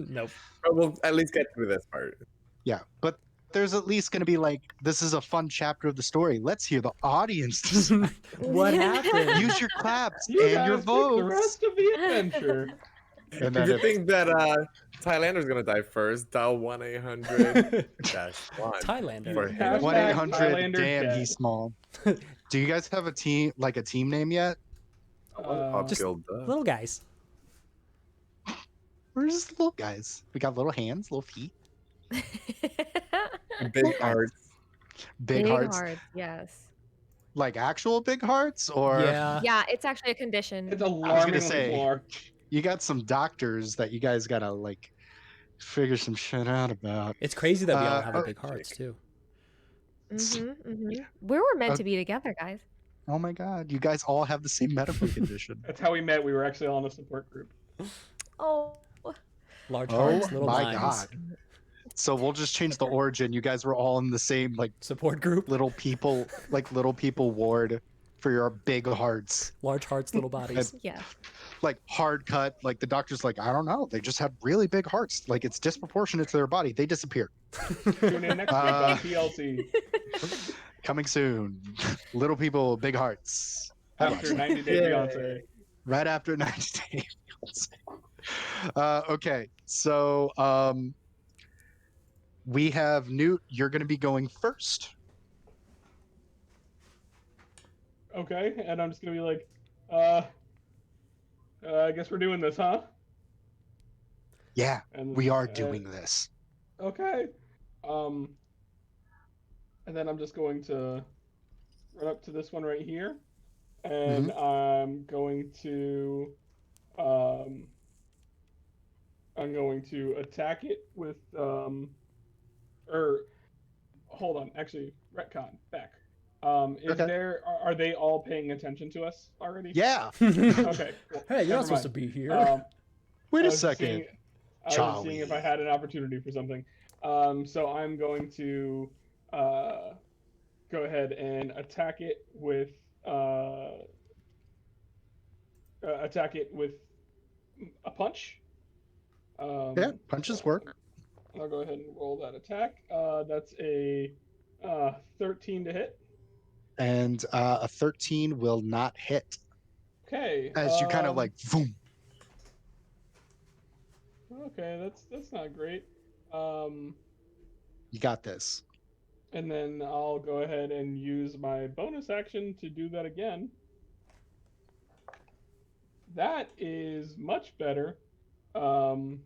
Nope. But we'll at least get through this part. Yeah, but there's at least going to be like, this is a fun chapter of the story. Let's hear the audience decide. What happened? Use your claps You and guys your pick votes. the rest of the adventure. And If then you if, think that Tylander's gonna die first, dial 1-800-1 Tylander. for Hashtag 1-800 Tylander damn dead. he's small. Do you guys have a team name yet? Just Guild little guys. We're just little guys. We got little hands, little feet, big hearts. big hearts. Yes. Like actual big hearts, or Yeah. Yeah, it's actually a condition. It's I was gonna alarmingly say, large. you got some doctors that you guys gotta like figure some shit out about. It's crazy that we all have oh, a big hearts too. We were meant to be together, guys. Oh my god, you guys all have the same medical condition. That's how we met. We were actually all in a support group. Oh. Large Oh hearts, little my minds. god. So we'll just change the origin. You guys were all in the same like Support group. little people ward for your big hearts. Large hearts, little bodies. Yeah. Like hard cut, like the doctor's like, I don't know, they just have really big hearts, like it's disproportionate to their body. They disappear. Tune in next week on TLC Coming soon. Little people, big hearts. after 90 Day Fiance. Right after 90 days. Okay, so we have Newt. You're going to be going first. Okay, and I'm just gonna be like, I guess we're doing this, huh? Yeah, And we are doing this. Okay. And then I'm just going to run up to this one right here, and I'm going to attack it with or hold on, actually retcon back. Are they all paying attention to us already? Yeah. Okay. Cool. Hey, you're Never not supposed to mind. be here. Wait I a was second. I was just seeing if I had an opportunity for something. So I'm going to go ahead and attack it with a punch. Yeah, punches work. I'll go ahead and roll that attack. That's a 13 to hit. And a 13 will not hit. Okay. As you kind of like, boom. Okay, that's not great. You got this. And then I'll go ahead and use my bonus action to do that again. That is much better. That'll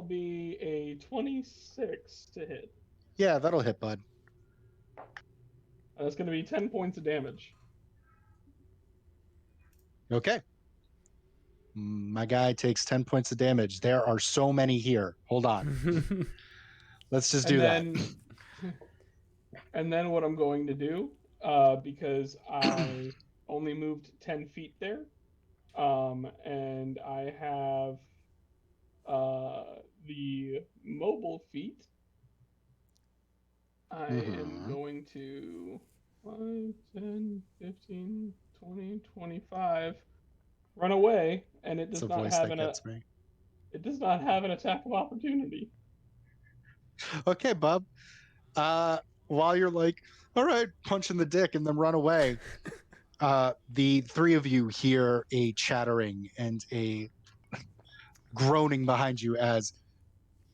be a 26 to hit. Yeah, that'll hit, bud. That's going to be 10 points of damage. Okay. My guy takes 10 points of damage. There are so many here. Hold on. Let's just do that. And then what I'm going to do, because I only moved 10 feet there, and I have the mobile feat, I am going to 5, 10, 15, 20, 25 run away, and it does not have an attack of opportunity. Okay, bub. While you're like, all right, punch in the dick and then run away, the three of you hear a chattering and a groaning behind you as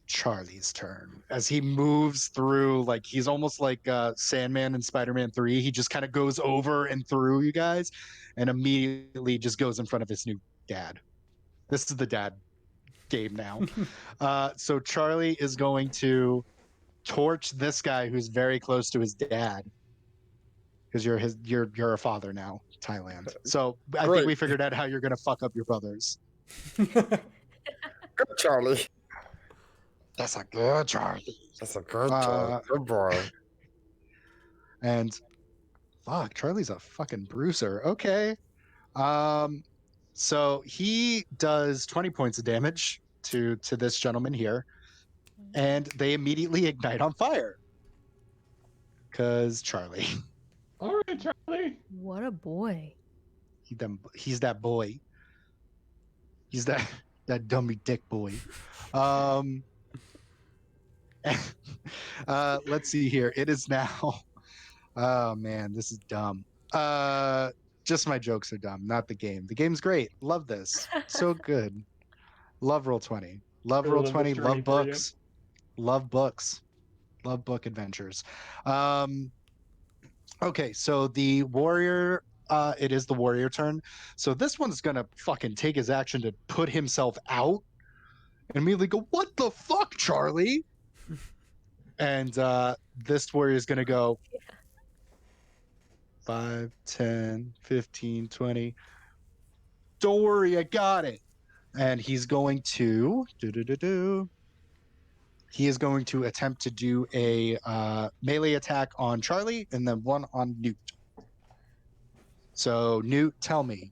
Charlie's turn. As he moves through, like he's almost like Sandman in Spider-Man 3. He just kind of goes over and through you guys and immediately just goes in front of his new dad. This is the dad game now. So Charlie is going to torch this guy who's very close to his dad. Because you're a father now, Thailand. So I think we figured out how you're gonna fuck up your brothers. Good, Charlie. That's a good Charlie. That's a good Charlie. Good boy. And fuck, Charlie's a fucking bruiser. Okay. So he does 20 points of damage to this gentleman here, and they immediately ignite on fire. Cause Charlie. All right, Charlie. What a boy. He's that boy. He's that dummy dick boy. Let's see here. It is now. Oh man, this is dumb. Just my jokes are dumb, not the game. The game's great. Love this. So good. Love Roll20. Love Really love Roll20. this Love journey for you. books. Love books. Love book adventures. Okay, so the warrior. It is the warrior turn. So this one's gonna fucking take his action to put himself out and immediately go, "What the fuck, Charlie?" And this warrior is gonna go 5, 10, 15, 20. Don't worry, I got it. And he's going to he is going to attempt to do a melee attack on Charlie and then one on Newt. So Newt, tell me,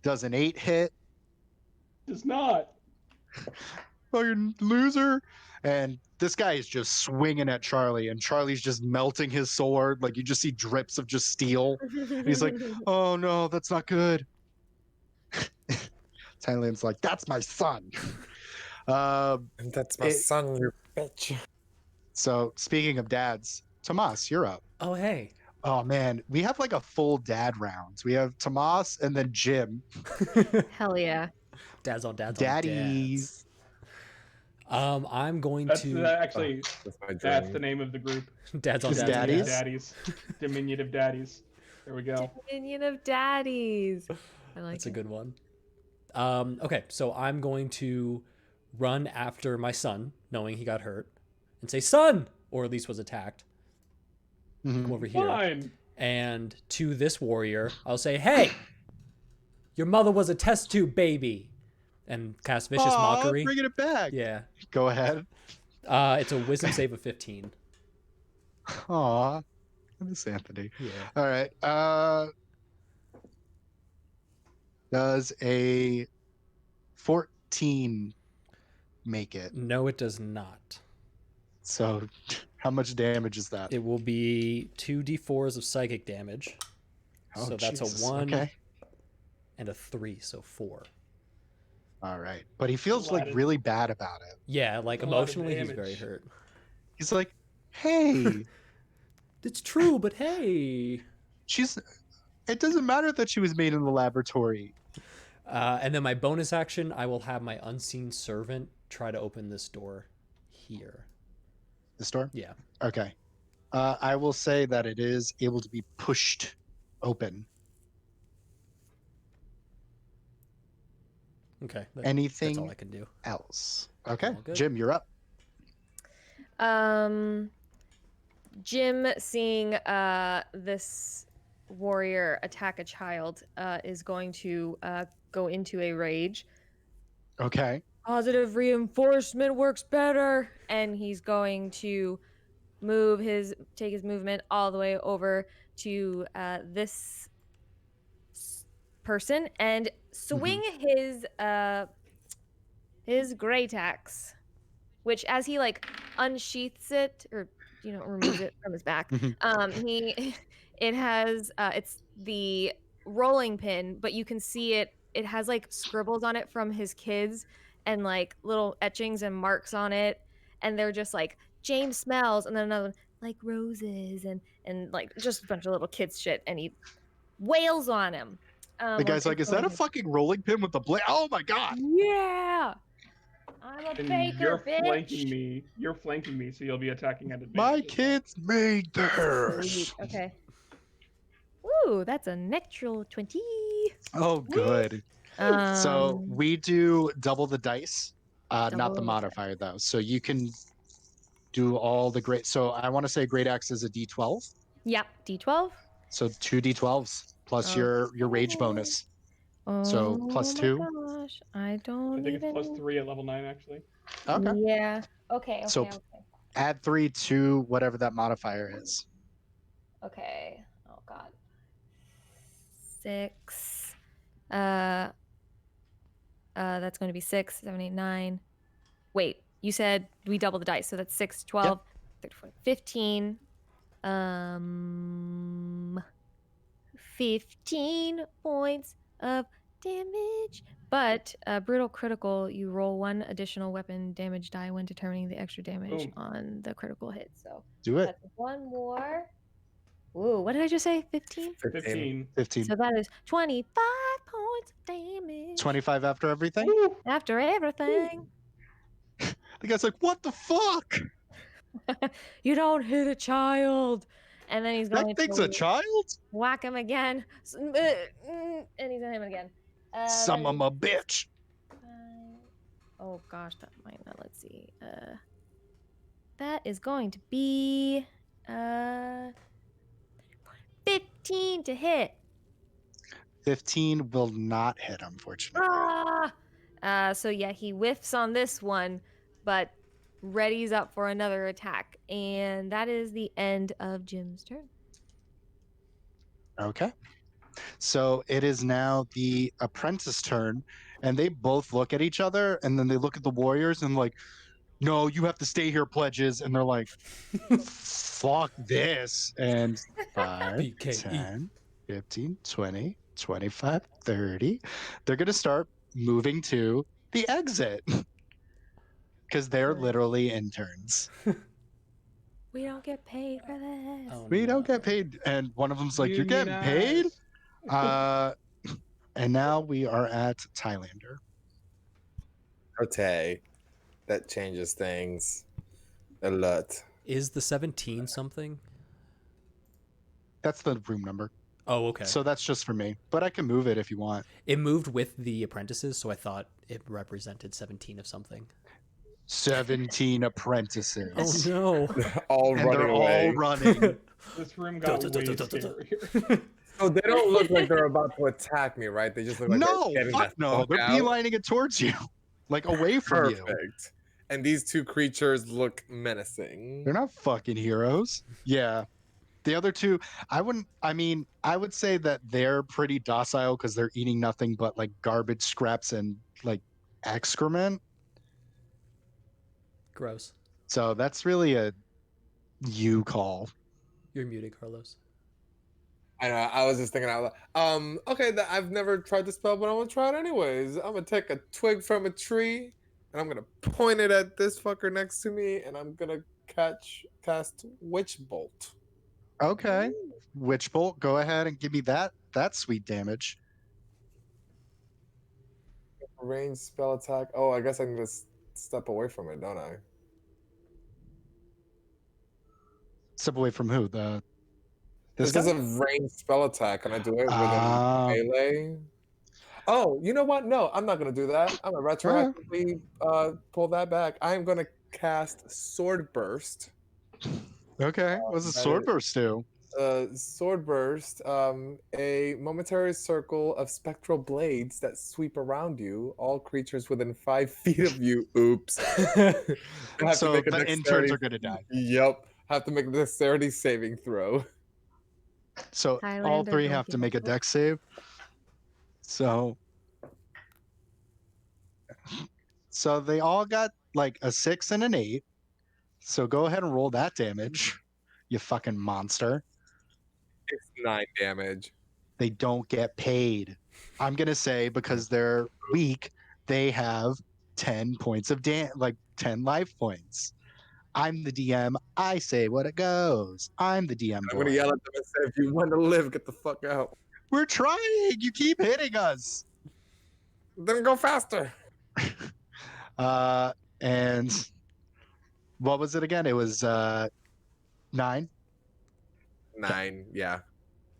does an 8 hit? Does not. Fucking loser. And this guy is just swinging at Charlie, and Charlie's just melting his sword. Like you just see drips of just steel. And he's like, "Oh no, that's not good." Tyland's like, "That's my son." And that's my son, you bitch. So speaking of dads, Tomas, you're up. Oh, hey. Oh man, we have like a full dad round. We have Tomas and then Jim. Hell yeah. Dads on dads Daddies. on dads. I'm going That's to actually That's my that's dream. the name of the group. dads on Is dads. on Daddies? dads. Daddies. Diminutive Daddies. There we go. Diminutive Daddies. I like That's it. a good one. Okay, so I'm going to run after my son, knowing he got hurt, and say, "Son!" or at least was attacked. Mhm. Come over here. Fine. And to this warrior, I'll say, "Hey, your mother was a test tube baby," and cast vicious Aw, mockery. bringing it back. Yeah. Go ahead. It's a wisdom save of 15. Aw, Miss Anthony. Yeah. All right. Does a 14 make it? No, it does not. So, how much damage is that? It will be 2d4s of psychic damage. Oh, so that's Jesus. a 1 Okay. and a 3, so 4. All right. But he feels lot like of- really bad about it. Yeah, like A lot of emotionally, he's damage. very hurt. He's like, "Hey, It's true, but hey. it doesn't matter that she was made in the laboratory." And then my bonus action, I will have my unseen servant try to open this door here. The store? Yeah. Okay. I will say that it is able to be pushed open. Okay. Anything That's all I can do. else? Okay. All good. Jim, you're up. Jim, seeing this warrior attack a child, is going to go into a rage. Okay. Positive reinforcement works better, and he's going to take his movement all the way over to this person and swing his great axe, which as he like unsheaths it or removes it from his back, it has it's the rolling pin, but you can see it has like scribbles on it from his kids and like little etchings and marks on it, and they're just like James smells, and then another one like roses, and like just a bunch of little kids shit, and he wails on him. The guy's like, is that a fucking rolling pin with the blade? Oh my god! Yeah, I'm a And baker, you're bitch. flanking me. You're flanking me, so you'll be attacking at advantage. My as well. kids made this. Sweet. Okay. Ooh, that's a natural 20. Oh, good. So we do double the dice, not Double the the modifier though. So you can do all the great. So I want to say great axe is a D12. Yep, D12. So 2 D12s plus your rage Okay. bonus. Oh So plus my 2. gosh, I I don't think even. it's +3 at level 9, actually. Okay. Yeah. Okay. Okay. So- okay. Add 3 to whatever that modifier is. Okay. Oh God. 6. That's going to be 6, 7, 8, 9. Wait, you said we double the dice, so that's 6, 12, 13, 14, 15. 15 points of damage. But brutal critical, you roll 1 additional weapon damage die when determining the extra damage Boom. on the critical hit. So Do it. that's 1 more. Ooh, what did I just say? 15? 15. 15. So that is 25 points of damage 25 after everything. Woo! after everything. The guy's like, what the fuck? You don't hit a child. And then he's going That thing's to a child? whack him again. And he's gonna hit him again. Some that of a bitch. is 5. Oh gosh, that might not. Let's see. That is going to be 15 to hit. 15 will not hit, unfortunately. So yeah, he whiffs on this one, but readies up for another attack, and that is the end of Jim's turn. Okay. So it is now the apprentice turn, and they both look at each other, and then they look at the warriors and like, no, you have to stay here, pledges. And they're like, fuck this. And 5, PKE. 10, 15, 20, 25, 30. They're going to start moving to the exit because they're literally interns. We don't get paid for this. Oh, We don't no. get paid. And one of them's like, you're getting paid? Unionize. And now we are at Tylander. Or Thay. That changes things a lot. Is the 17 something? That's the room number. Oh, okay. So that's just for me. But I can move it if you want. It moved with the apprentices, so I thought it represented 17 of something. 17 apprentices. Oh no. All And running they're away. all running. This room got way scarier. So they don't look like they're about to attack me, right? They just look like No, they're getting fuck the no. fuck They're out. beelining it towards you. Like away from you. Perfect. And these two creatures look menacing. They're not fucking heroes. Yeah. The other two, I would say that they're pretty docile because they're eating nothing but like garbage scraps and like excrement. Gross. So that's really a you call. You're muted, Carlos. I know. I was just thinking out loud. Okay, I've never tried the spell, but I'm gonna try it anyways. I'm gonna take a twig from a tree, and I'm gonna point it at this fucker next to me, and I'm gonna cast Witch Bolt. Okay. Witch Bolt, go ahead and give me that sweet damage. Range spell attack. Oh, I guess I can just step away from it, don't I? Step away from who? This This is guy? a ranged spell attack. Can I do it with Ah. a melee? Oh, you know what? No, I'm not gonna do that. I'm gonna retroactively pull that back. I'm gonna cast Sword Burst. Okay. What's a that sword is- burst do? Sword Burst, a momentary circle of spectral blades that sweep around you, all creatures within 5 feet of you. Oops. You have So to make a the interns dexterity- are gonna die. Yep. Have to make a dexterity saving throw. So all Tylander, three don't have to give make a up. dex save. So they all got like a 6 and an 8. So go ahead and roll that damage, you fucking monster. It's 9 damage. They don't get paid. I'm gonna say because they're weak, they have 10 points of 10 life points. I'm the DM. I say what it goes. I'm the DM I'm gonna boy. yell at them and say, if you want to live, get the fuck out. We're trying. You keep hitting us. Then go faster. And what was it again? It was 9. 9, yeah.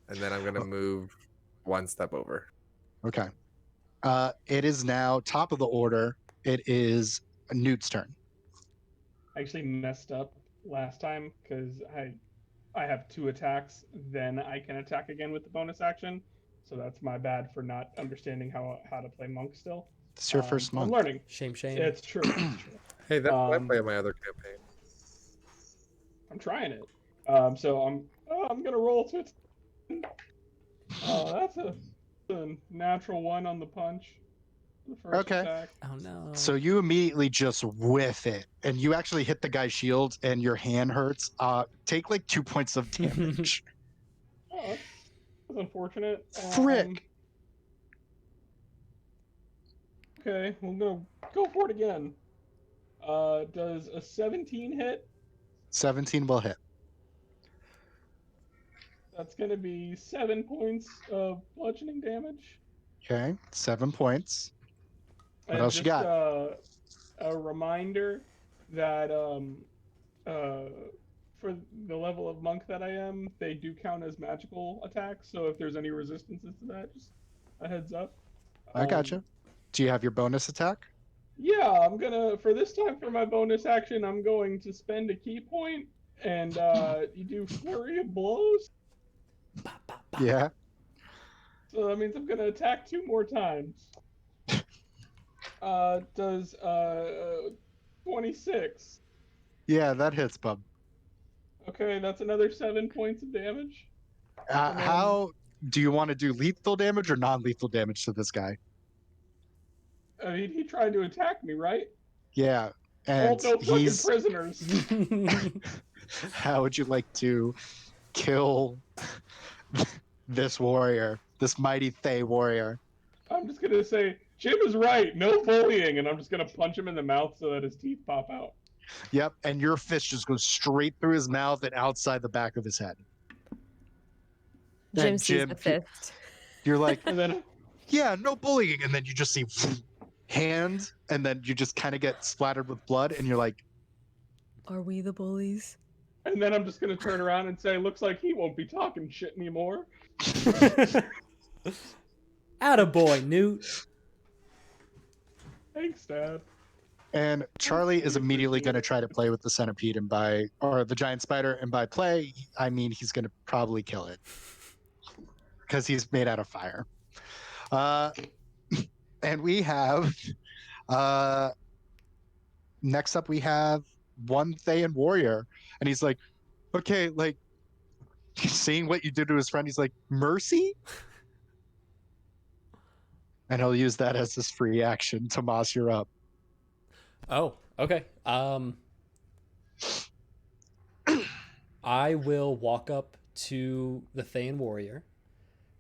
And then I'm gonna move one step over. Okay. It is now top of the order. It is Newt's turn. I actually messed up last time because I have 2 attacks, then I can attack again with the bonus action. So that's my bad for not understanding how to play monk still. It's your first I'm month. learning. Shame. It's true. It's true. Hey, that's what I play in my other campaign. I'm trying it. So I'm gonna roll to it. Oh, that's a natural 1 on the punch. The first Okay. attack. Oh no. So you immediately just whiff it, and you actually hit the guy's shield, and your hand hurts. Take like 2 points of damage. Oh, that's unfortunate. Frick. Okay, we're gonna go for it again. Does a 17 hit? 17 will hit. That's gonna be 7 points of bludgeoning damage. Okay, 7 points. What And else you just, got? A reminder that for the level of monk that I am, they do count as magical attacks. So if there's any resistances to that, just a heads up. I gotcha. Do you have your bonus attack? Yeah, I'm gonna for this time for my bonus action, I'm going to spend a key point, and you do flurry of blows. Yeah. So that means I'm gonna attack 2 more times. Does 26. Yeah, that hits, bub. Okay, that's another 7 points of damage. then- How do you want to do lethal damage or non-lethal damage to this guy? I mean, he tried to attack me, right? Yeah, and Hold no fucking he's. prisoners. How would you like to kill this warrior, this mighty Thay warrior? I'm just gonna say, Jim is right. No bullying, and I'm just gonna punch him in the mouth so that his teeth pop out. Yep, and your fist just goes straight through his mouth and outside the back of his head. Jim And sees Jim, the fist. you're like, And then yeah, no bullying, and then you just see hand, and then you just kind of get splattered with blood, and you're like, Are we the bullies? And then I'm just gonna turn around and say, looks like he won't be talking shit anymore. Attaboy, Newt. Thanks, Dad. and Charlie is immediately going to try to play with the centipede or the giant spider, and by play, I mean he's going to probably kill it because he's made out of fire. And we have, next up we have one Thayan warrior, and he's like, okay, like, seeing what you did to his friend, he's like, mercy? And he'll use that as his free action. Tomas, you're up. Oh, okay. I will walk up to the Thayan warrior,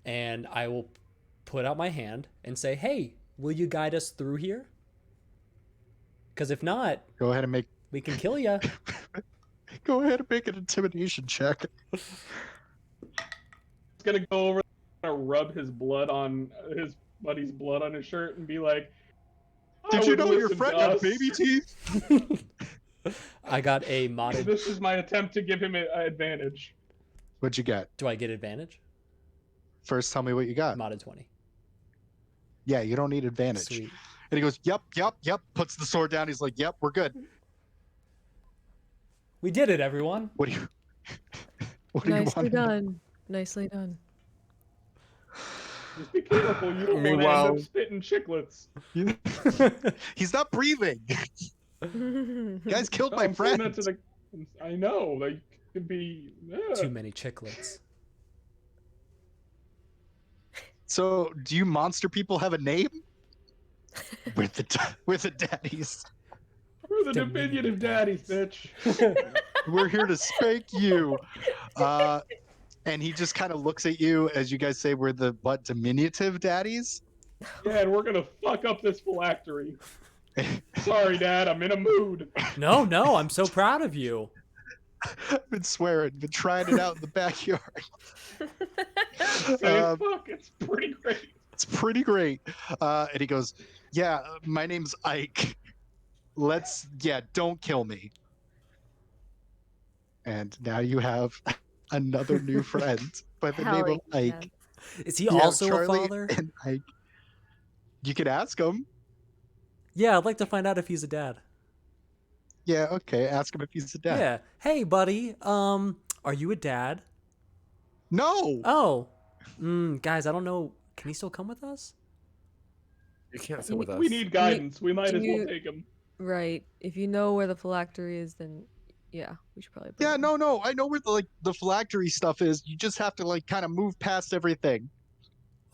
and I will put out my hand and say, "Hey, will you guide us through here? Because if not, Go ahead and make we can kill you." Go ahead and make an intimidation check. He's gonna go over, gonna rub his blood on his buddy's blood on his shirt and be like, Did "I you would know your listen friend to had us." baby teeth? I got a modded. This is my attempt to give him an advantage. What'd you get? Do I get advantage? First, tell me what you got. Modded 20. Yeah, you don't need advantage. Sweet. And he goes, yep, puts the sword down. He's like, yep, we're good. We did it, everyone. What do you What do you Nicely want? done. Nicely done. Just be careful, you don't want to end Meanwhile- up spitting chiclets. He's not breathing. You guys killed my I'm saying friend. that to the- I know, they could be. Too many chiclets. So, do you monster people have a name? With the daddies. We're the diminutive daddies, bitch. We're here to spank you. And he just kind of looks at you as you guys say we're the diminutive daddies? Yeah, and we're gonna fuck up this phylactery. Sorry, Dad. I'm in a mood. No, I'm so proud of you. I've been swearing, been trying it out in the backyard. Say fuck. It's pretty great. It's pretty great. And he goes, yeah, my name's Ike. Don't kill me. And now you have another new friend by the name of Ike. Is he You have also Charlie a father? and Ike. You could ask him. Yeah, I'd like to find out if he's a dad. Yeah, okay. Ask him if he's a dad. Yeah. Hey, buddy. Are you a dad? No. Oh. Guys, I don't know. Can he still come with us? You can't sit with us. We need guidance. We might as you- well take him. Right. If you know where the phylactery is, then yeah, we should probably. bring Yeah, him. no. I know where the phylactery stuff is. You just have to kind of move past everything.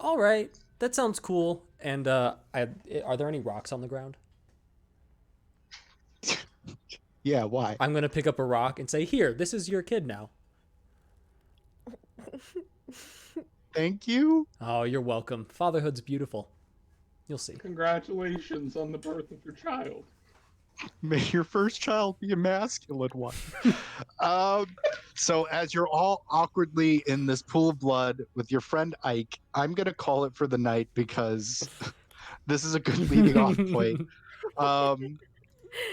All right. That sounds cool. And are there any rocks on the ground? Yeah, why? I'm going to pick up a rock and say, here, this is your kid now. Thank you. Oh, you're welcome. Fatherhood's beautiful. You'll see. Congratulations on the birth of your child. May your first child be a masculine one. So as you're all awkwardly in this pool of blood with your friend Ike, I'm going to call it for the night because this is a good leading off point.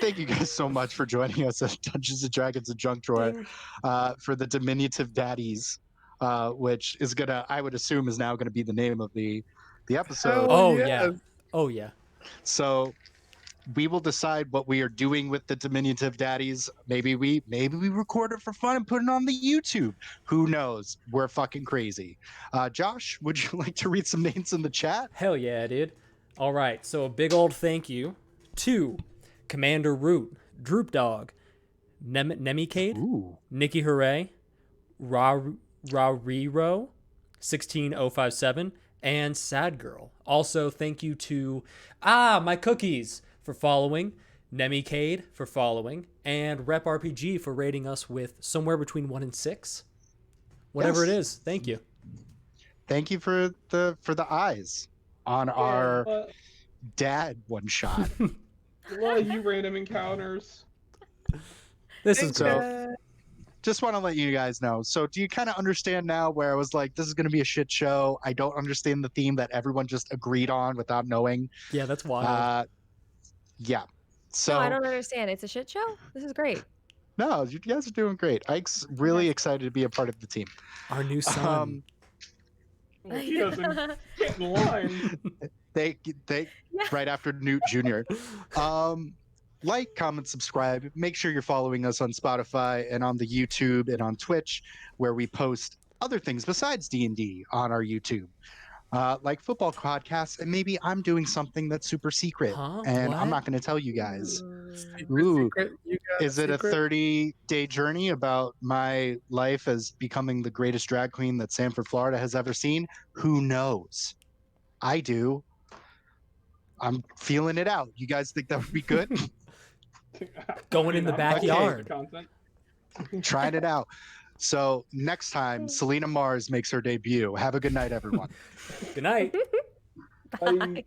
Thank you guys so much for joining us at Dungeons & Dragons and Junk Drawer for the Diminutive Daddies, which is I would assume is now going to be the name of the episode. Oh, yes. yeah. Oh, yeah. So we will decide what we are doing with the Diminutive Daddies. Maybe we record it for fun and put it on the YouTube. Who knows? We're fucking crazy. Josh, would you like to read some names in the chat? Hell yeah, dude. All right. So a big old thank you to Commander Root, Droop Dog, Nemicade, Ooh. Nikki Hooray, Rariro, 16057, and Sad Girl. Also, thank you to my cookies for following, Nemicade for following, and Rep RPG for rating us with somewhere between 1 and 6. Whatever Yes. it is. Thank you. Thank you for the eyes on our dad one shot. Love you, random encounters. This is So- great. Just want to let you guys know. So do you kind of understand now where I was like, this is going to be a shit show? I don't understand the theme that everyone just agreed on without knowing. Yeah, that's wild. Yeah. So No, I don't understand. It's a shit show. This is great. no, you guys are doing great. Ike's really excited to be a part of the team. Our new son. He doesn't get in line. They Yeah. right after Newt Jr. Like, comment, subscribe. Make sure you're following us on Spotify and on the YouTube and on Twitch, where we post other things besides D&D on our YouTube, like football podcasts. And maybe I'm doing something that's super secret, Huh? and What? I'm not going to tell you guys. Mm. Ooh, You got is it a secret? 30-day journey about my life as becoming the greatest drag queen that Sanford, Florida has ever seen? Who knows? I do. I'm feeling it out. You guys think that would be good? Going in the I'm backyard. content. Mm. Trying it out. So next time, Selena Mars makes her debut. Have a good night, everyone. Good night. Bye. Bye.